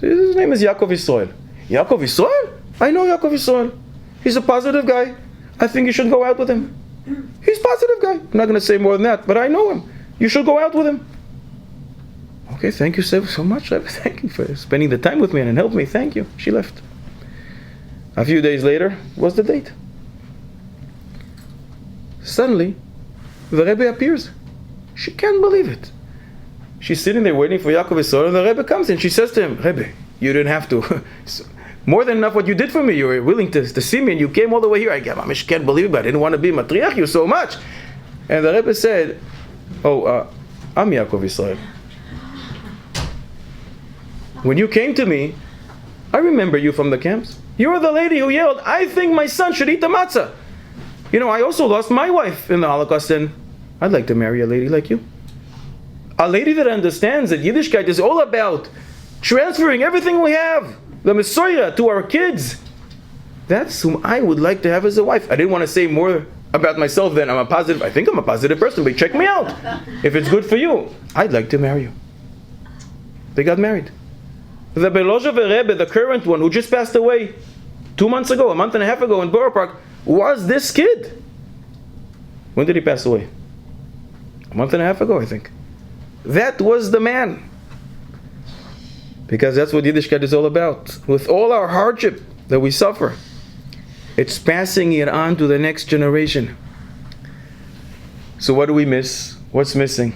His name is Yaakov Yisrael. Yaakov Yisrael? I know Yaakov Yisrael. He's a positive guy. I think you should go out with him. He's a positive guy. I'm not going to say more than that, but I know him. You should go out with him. Okay, thank you so much, Rebbe. Thank you for spending the time with me and helping me. Thank you. She left. A few days later was the date. Suddenly, the Rebbe appears. She can't believe it. She's sitting there waiting for Yaakov Yisrael, and the Rebbe comes in. She says to him, Rebbe, you didn't have to. More than enough what you did for me. You were willing to see me, and you came all the way here. I can't believe it, but I didn't want to be matriach you so much. And the Rebbe said, I'm Yaakov Yisrael. When you came to me, I remember you from the camps. You were the lady who yelled, I think my son should eat the matzah. You know, I also lost my wife in the Holocaust, and I'd like to marry a lady like you. A lady that understands that Yiddishkeit is all about transferring everything we have, the Messiah, to our kids. That's whom I would like to have as a wife. I didn't want to say more about myself than I think I'm a positive person, but check me out. If it's good for you, I'd like to marry you. They got married. The Belozhev Rebbe, the current one, who just passed away 2 months ago, a month and a half ago in Borough Park, was this kid. When did he pass away? A month and a half ago, I think. That was the man. Because that's what Yiddishkeit is all about. With all our hardship that we suffer, it's passing it on to the next generation. So what do we miss? What's missing?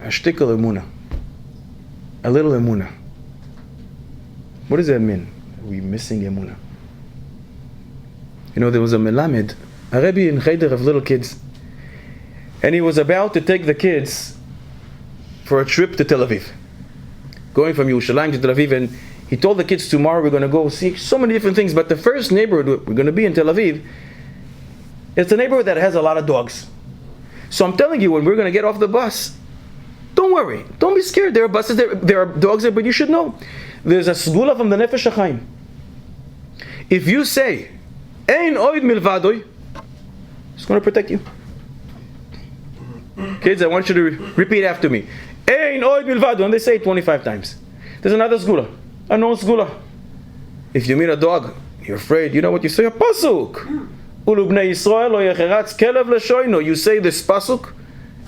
A shtickle emunah. A little emunah. What does that mean? Are we missing emunah? You know, there was a melamed, a rebbe in cheder of little kids, and he was about to take the kids for a trip to Tel Aviv, going from Yerushalayim to Tel Aviv, and he told the kids, tomorrow we're going to go see so many different things, but the first neighborhood we're going to be in Tel Aviv, it's a neighborhood that has a lot of dogs. So I'm telling you, when we're going to get off the bus, don't worry, don't be scared. There are buses there, there are dogs there, but you should know, there's a segula from the Nefesh HaChaim. If you say, Ein oid milvadoi, it's going to protect you. Kids, I want you to repeat after me. Ein oid milvadoi, and they say it 25 times. There's another segula, a known segula. If you meet a dog, you're afraid, you know what you say? A pasuk. Ulu bnei Yisrael lo yecheratz kelev leshoino. You say this pasuk,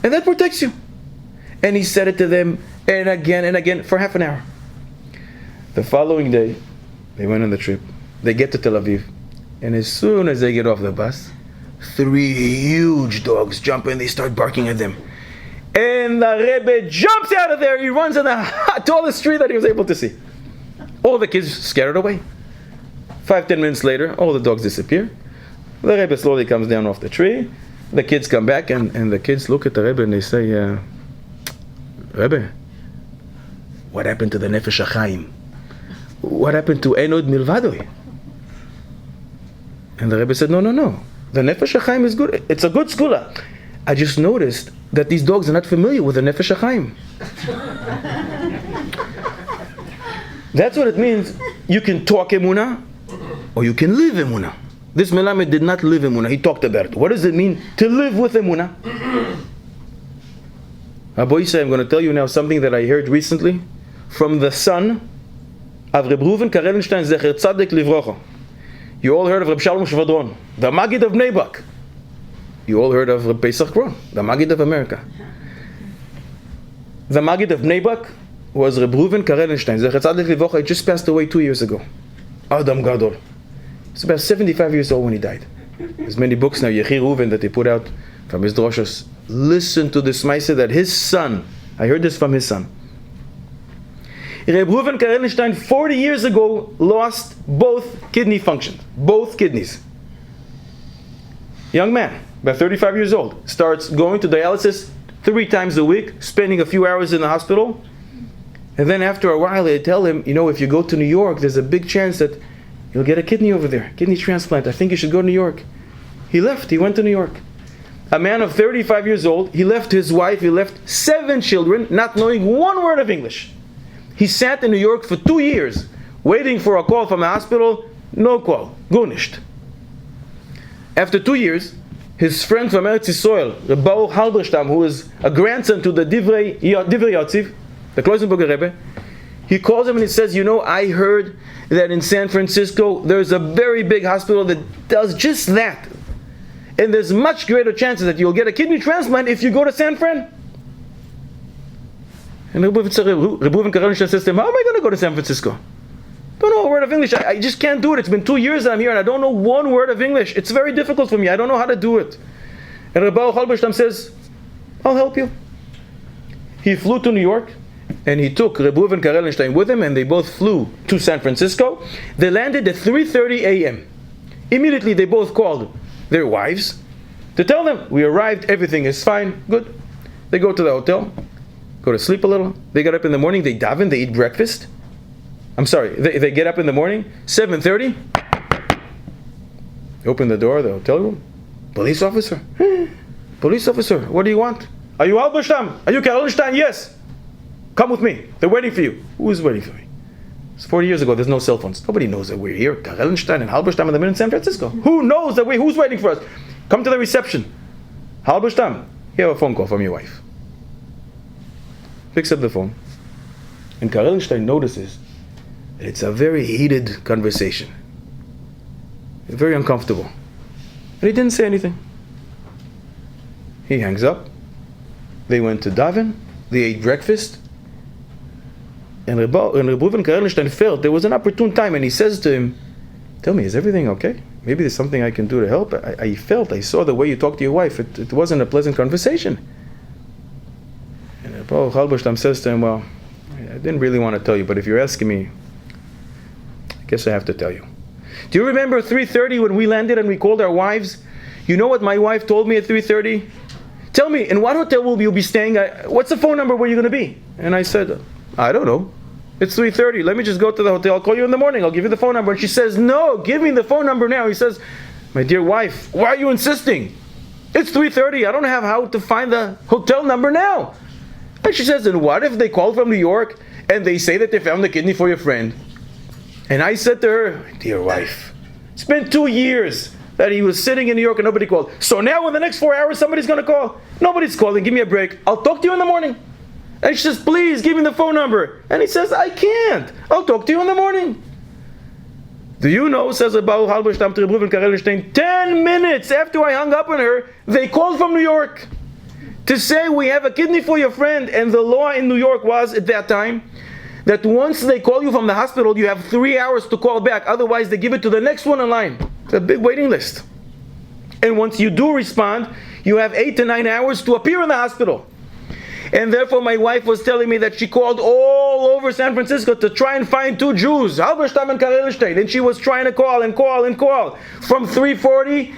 and that protects you. And he said it to them, and again, for half an hour. The following day, they went on the trip. They get to Tel Aviv, and as soon as they get off the bus, 3 huge dogs jump in, they start barking at them. And the Rebbe jumps out of there, he runs in the tallest tree that he was able to see. All the kids scattered away. 5-10 minutes later, all the dogs disappear. The Rebbe slowly comes down off the tree. The kids come back, and the kids look at the Rebbe and they say, Rebbe, what happened to the Nefesh HaChaim? What happened to Enod Milvadoi? And the Rebbe said, no. The Nefesh HaChaim is good. It's a good skula. I just noticed that these dogs are not familiar with the Nefesh HaChaim. That's what it means. You can talk emunah, or you can live emunah. This Melamed did not live emunah. He talked about it. What does it mean to live with emunah? Rabbi Yisrael, I'm going to tell you now something that I heard recently from the son of Reb Reuven Karelinstein Zecher Tzaddik Livrocha. You all heard of Reb Shalom Shvadron, the Maggid of Bnei Brak. You all heard of Reb Pesach Kron, the Maggid of America. The Maggid of Bnei Brak was Reb Reuven Karelinstein Zecher Tzaddik Livrocha. He just passed away 2 years ago. Adam Gadol. He's about 75 years old when he died. There's many books now, Yechi Reuven, that they put out from his droshos. Listen to this Maaseh that his son, I heard this from his son. Reb Reuven Karelinstein 40 years ago lost both kidney functions, both kidneys. Young man, about 35 years old, starts going to dialysis 3 times a week, spending a few hours in the hospital, and then after a while they tell him, you know, if you go to New York, there's a big chance that you'll get a kidney over there, kidney transplant. I think you should go to New York. He left, he went to New York. A man of 35 years old, he left his wife, he left 7 children, not knowing 1 word of English. He sat in New York for 2 years, waiting for a call from the hospital, no call, gunished. After 2 years, his friend from Eretz Yisrael, Reb Baruch Halberstam, who is a grandson to the Divrei Yatziv, the Kloisenberger Rebbe, he calls him and he says, you know, I heard that in San Francisco there's a very big hospital that does just that. And there's much greater chances that you'll get a kidney transplant if you go to San Fran. And Reb Reuven Karelinstein says to him, how am I going to go to San Francisco? Don't know a word of English. I just can't do it. It's been 2 years that I'm here and I don't know 1 word of English. It's very difficult for me. I don't know how to do it. And Reb Baruch Halberstam says, I'll help you. He flew to New York and he took Reb Reuven Karelinstein with him, and they both flew to San Francisco. They landed at 3:30 a.m. Immediately they both called their wives to tell them, we arrived, everything is fine, good. They go to the hotel, go to sleep a little. They get up in the morning, they daven, they eat breakfast. I'm sorry, they get up in the morning, 7:30. They open the door of the hotel room. Police officer. Police officer, what do you want? Are you Halberstam? Are you Karelinstein? Yes. Come with me. They're waiting for you. Who is waiting for me? It's 40 years ago. There's no cell phones. Nobody knows that we're here. Karelstein and Halberstam in the middle in San Francisco. Who knows that who's waiting for us? Come to the reception. Halberstam, you have a phone call from your wife. Picks up the phone. And Karelstein notices that it's a very heated conversation. Very uncomfortable. And he didn't say anything. He hangs up. They went to daven. They ate breakfast. And Reuven Karelstein felt there was an opportune time, and he says to him, tell me, is everything okay? Maybe there's something I can do to help. I saw the way you talked to your wife. It wasn't a pleasant conversation. And Rabbi Halberstam says to him, well, I didn't really want to tell you, but if you're asking me, I guess I have to tell you. Do you remember 3:30 when we landed and we called our wives? You know what my wife told me at 3:30? Tell me, in what hotel will you be staying? What's the phone number where you're going to be? And I said, I don't know. It's 3:30. Let me just go to the hotel. I'll call you in the morning. I'll give you the phone number. And she says, no, give me the phone number now. He says, my dear wife, why are you insisting? It's 3:30. I don't have how to find the hotel number now. And she says, and what if they call from New York and they say that they found the kidney for your friend? And I said to her, dear wife, it's been 2 years that he was sitting in New York and nobody called. So now in the next 4 hours somebody's going to call. Nobody's calling. Give me a break. I'll talk to you in the morning. And she says, please give me the phone number. And he says, I can't. I'll talk to you in the morning. Do you know, says Rabbi Halberstam to Reuven Karelstein, 10 minutes after I hung up on her, they called from New York to say we have a kidney for your friend. And the law in New York was at that time that once they call you from the hospital, you have 3 hours to call back. Otherwise, they give it to the next one in line. It's a big waiting list. And once you do respond, you have 8 to 9 hours to appear in the hospital. And therefore, my wife was telling me that she called all over San Francisco to try and find 2 Jews, Halberstam and Karelstein. And she was trying to call and call and call from 3:40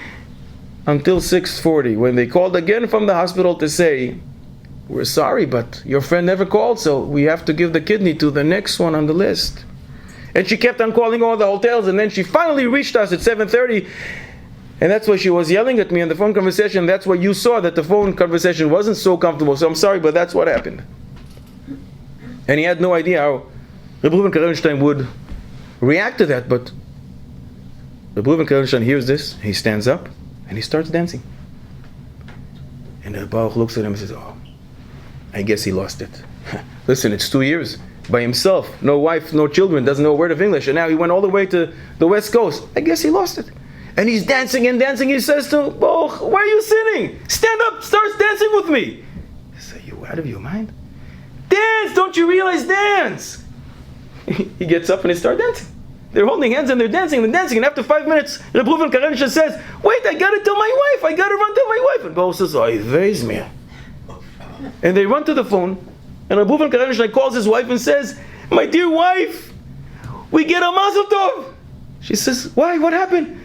until 6:40, when they called again from the hospital to say, we're sorry, but your friend never called, so we have to give the kidney to the next one on the list. And she kept on calling all the hotels, and then she finally reached us at 7:30, and that's why she was yelling at me in the phone conversation. That's why you saw that the phone conversation wasn't so comfortable. So I'm sorry, but that's what happened. And he had no idea how Rabbi Reuven Karelstein would react to that, but Rabbi Reuven Karelstein hears this, he stands up, and he starts dancing. And the Baruch looks at him and says, oh, I guess he lost it. Listen, it's 2 years by himself, no wife, no children, doesn't know a word of English, and now he went all the way to the West Coast. I guess he lost it. And he's dancing and dancing. He says to him, Baruch, why are you sitting? Stand up, starts dancing with me. I say, you out of your mind? Dance, don't you realize, dance? He gets up and he starts dancing. They're holding hands and they're dancing and dancing. And after 5 minutes, Reb Reuven Karelstein says, wait, I got to tell my wife. I got to run to my wife. And Baruch says, oh, veis mir. And they run to the phone. And Reb Reuven Karelstein calls his wife and says, my dear wife, we get a mazel tov. She says, why? What happened?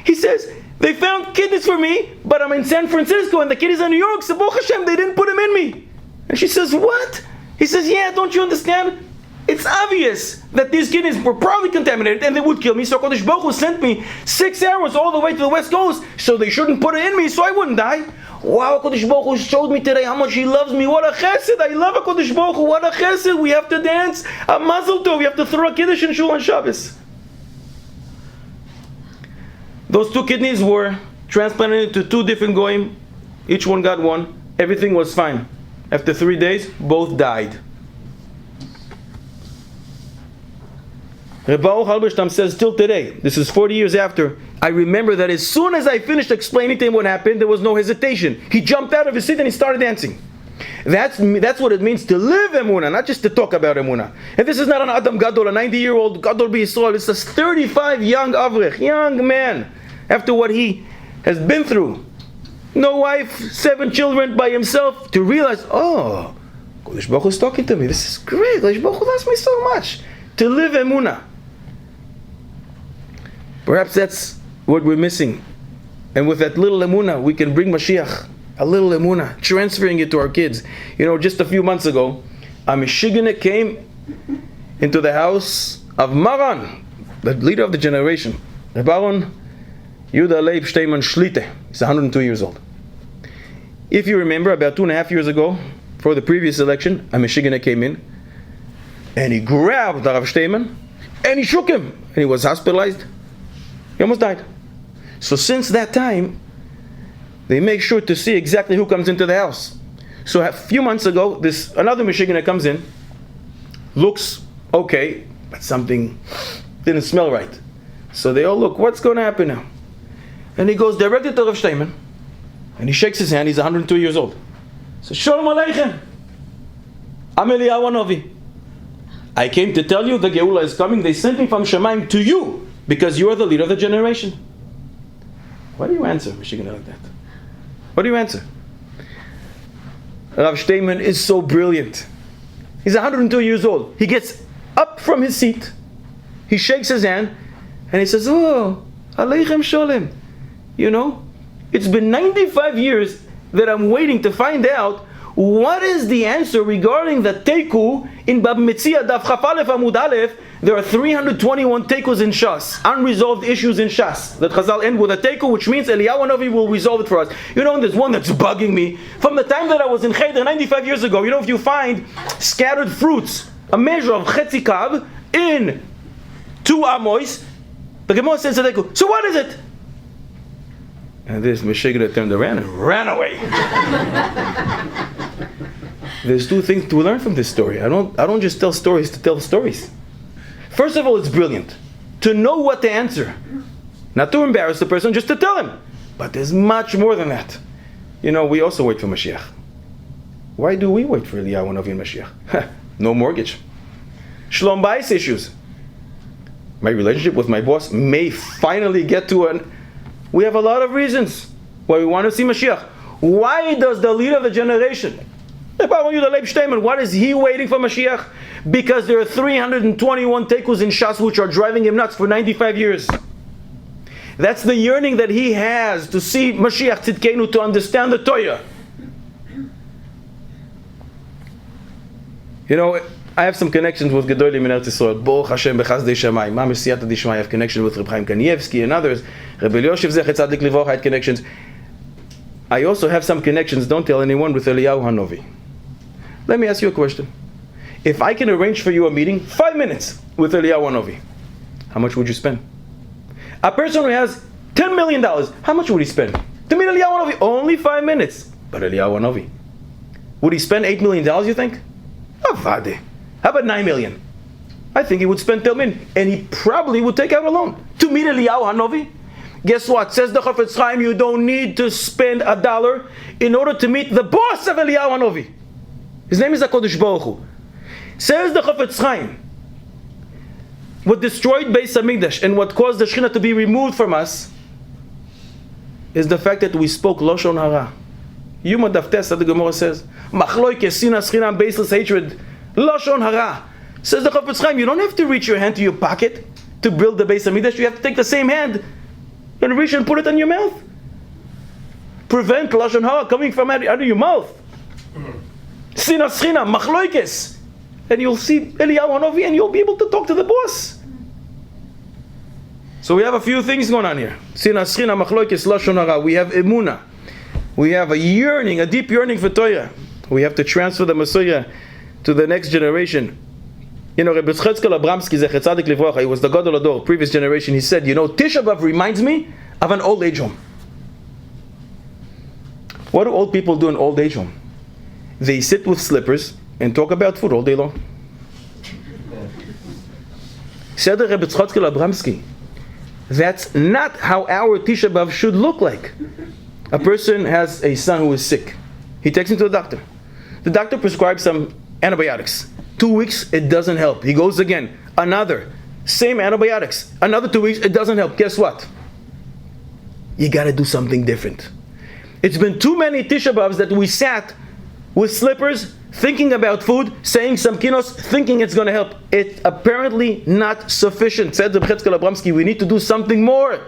He says, they found kidneys for me, but I'm in San Francisco and the kidneys are in New York. So Baruch Hashem, they didn't put them in me. And she says, what? He says, yeah, don't you understand? It's obvious that these kidneys were probably contaminated and they would kill me. So Kodesh Baruch Hu sent me 6 hours all the way to the West Coast, so they shouldn't put it in me so I wouldn't die. Wow, Kodesh Baruch Hu showed me today how much He loves me. What a chesed. I love Kodesh Baruch Hu. What a chesed. We have to dance a mazel tov. We have to throw a kiddush in shul on Shabbos. Those 2 kidneys were transplanted into 2 different goyim. Each one got one. Everything was fine. After 3 days, both died. Reb Baruch Halberstam says, till today, this is 40 years after, I remember that as soon as I finished explaining to him what happened, there was no hesitation. He jumped out of his seat and he started dancing. That's what it means to live Emunah, not just to talk about Emunah. And this is not an Adam Gadol, a 90-year-old Gadol B'Yisrael. It's a 35 young Avrech, young man, after what he has been through. No wife, 7 children by himself, to realize, oh, Kodesh Baruch Hu is talking to me. This is great. Kodesh Baruch Hu loves me so much. To live Emunah. Perhaps that's what we're missing. And with that little Emunah, we can bring Mashiach. A little Emunah, transferring it to our kids. You know, just a few months ago, a Michiganek came into the house of Maran, the leader of the generation. The Baron Yudah Leib Shteiman Shlite. He's 102 years old. If you remember, about 2.5 years ago, for the previous election, a Michiganer came in, and he grabbed the Rav Steinman, and he shook him, and he was hospitalized. He almost died. So since that time, they make sure to see exactly who comes into the house. So a few months ago, another Michiganer comes in, looks okay, but something didn't smell right. So they all look, what's going to happen now? And he goes directly to Rav Steinman, and he shakes his hand. He's 102 years old. So Shalom Aleichem, I'm Eliyahu Hanavi. I came to tell you the Geula is coming. They sent me from Shemaim to you because you are the leader of the generation. What do you answer, Michiganer, like that? What do you answer? Rav Steinman is so brilliant. He's 102 years old. He gets up from his seat, he shakes his hand, and he says, oh, Aleichem Sholem. You know, it's been 95 years that I'm waiting to find out what is the answer regarding the Teiku in Bab Metzia Daf Chaf Aleph Amud Aleph. There are 321 Teikus in Shas, unresolved issues in Shas, that Chazal end with a Teiku, which means Eliyahu Hanavi will resolve it for us. You know, there's one that's bugging me. From the time that I was in Cheder 95 years ago, you know, if you find scattered fruits, a measure of Chetzi Kav in 2 Amois, the Gemara says a Teiku. So what is it? And this Meshiganer turned around and ran away. There's 2 things to learn from this story. I don't just tell stories to tell stories. First of all, it's brilliant to know what to answer. Not to embarrass the person, just to tell him. But there's much more than that. You know, we also wait for Mashiach. Why do we wait for Eliyahu Hanavi and Mashiach? No mortgage. Shlom Bayis issues. My relationship with my boss may finally get to an... We have a lot of reasons why we want to see Mashiach. Why does the leader of the generation, what is he waiting for Mashiach? Because there are 321 tekus in Shas which are driving him nuts for 95 years. That's the yearning that he has to see Mashiach Tzidkenu, to understand the Torah. You know, I have some connections with Gedolim in Eretz Yisrael. Baruch Hashem b'chazdei shamayim. Mamish siyata d'ishmai. I have connection with Reb Chaim Kanievsky and others. Reb Elyoshev Zecher Tzadik Livrocha had connections. I also have some connections, don't tell anyone, with Eliyahu Hanavi. Let me ask you a question. If I can arrange for you a meeting, 5 minutes, with Eliyahu Hanavi, how much would you spend? A person who has $10 million, how much would he spend? To meet Eliyahu Hanavi, only 5 minutes. But Eliyahu Hanavi, would he spend $8 million, you think? Avade. How about 9 million? I think he would spend 10 million, and he probably would take out a loan. To meet Eliyahu Hanavi? Guess what? Says the Chafetz Chaim, you don't need to spend $1 in order to meet the boss of Eliyahu Hanavi. His name is HaKadosh Baruch Hu. Says the Chafetz Chaim, what destroyed Beis Hamikdash and what caused the Shekhinah to be removed from us is the fact that we spoke Lashon Hara. Yuma Daftes, the Gemara says, Machloike, Sinas, Chinam, baseless hatred, Lashon Hara. Says the Chafetz Chaim, you don't have to reach your hand to your pocket to build the Beis Hamikdash. You have to take the same hand and reach and put it on your mouth. Prevent Lashon Hara coming from out of your mouth. Sinas Chinam, Machloikes. And you'll see Eliyahu Hanavi and you'll be able to talk to the boss. So we have a few things going on here. Sinas Chinam, Machloikes, Lashon Hara. We have Emunah. We have a yearning, a deep yearning for Torah. We have to transfer the Messiah to the next generation. You know, Rebbe Tzchezkel Abramsky, Zecher Tzadik Livrocha, he was the Gadol Ador, previous generation. He said, you know, Tisha BeAv reminds me of an old age home. What do old people do in old age home? They sit with slippers and talk about food all day long. Said the Rebbe Tzchezkel Abramsky, that's not how our Tisha BeAv should look like. A person has a son who is sick. He takes him to the doctor. The doctor prescribes some antibiotics. 2 weeks, it doesn't help. He goes again. Another. Same antibiotics. Another 2 weeks, it doesn't help. Guess what? You got to do something different. It's been too many Tisha BeAvs that we sat with slippers, thinking about food, saying some kinos, thinking it's going to help. It's apparently not sufficient. Said Reb Tzchezkel Abramsky, we need to do something more.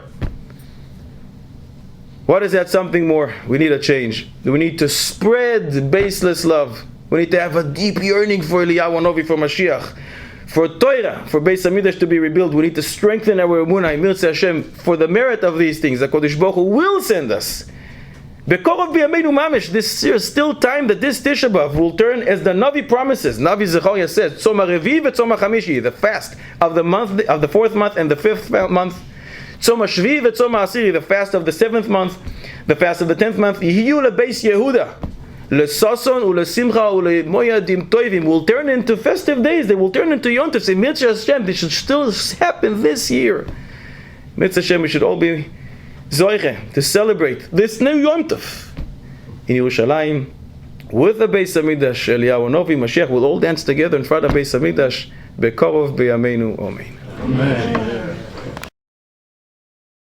What is that something more? We need a change. We need to spread baseless love. We need to have a deep yearning for Eliyahu Hanavi, for Mashiach, for Torah, for Beis Hamikdash to be rebuilt. We need to strengthen our emunah, Mirtzeh Hashem, for the merit of these things. HaKadosh Baruch Hu will send us Bekorov b'yameinu mamish. This is still time that this Tisha BeAv will turn, as the Navi promises. Navi Zechariah says, Tzom HaRevi v'Tzom HaChamishi, the fast of the month, of the 4th month and the 5th month. Tzom HaShvi v'Tzom HaAsiri, the fast of the 7th month, the fast of the 10th month. Yihiyu lebeis Yehuda, lesason ulesimcha ulemoyadim toivim, will turn into festive days. They will turn into yontif. Say, Mitzvah Hashem, this should still happen this year. Mitzvah Hashem, we should all be Zoiche, to celebrate this new Yom Tov in Yerushalayim with the Beis Hamikdash. Eliyahu Novi, Mashiach will all dance together in front of Beis Hamikdash. Bekorov b'yameinu, Amen. Amen.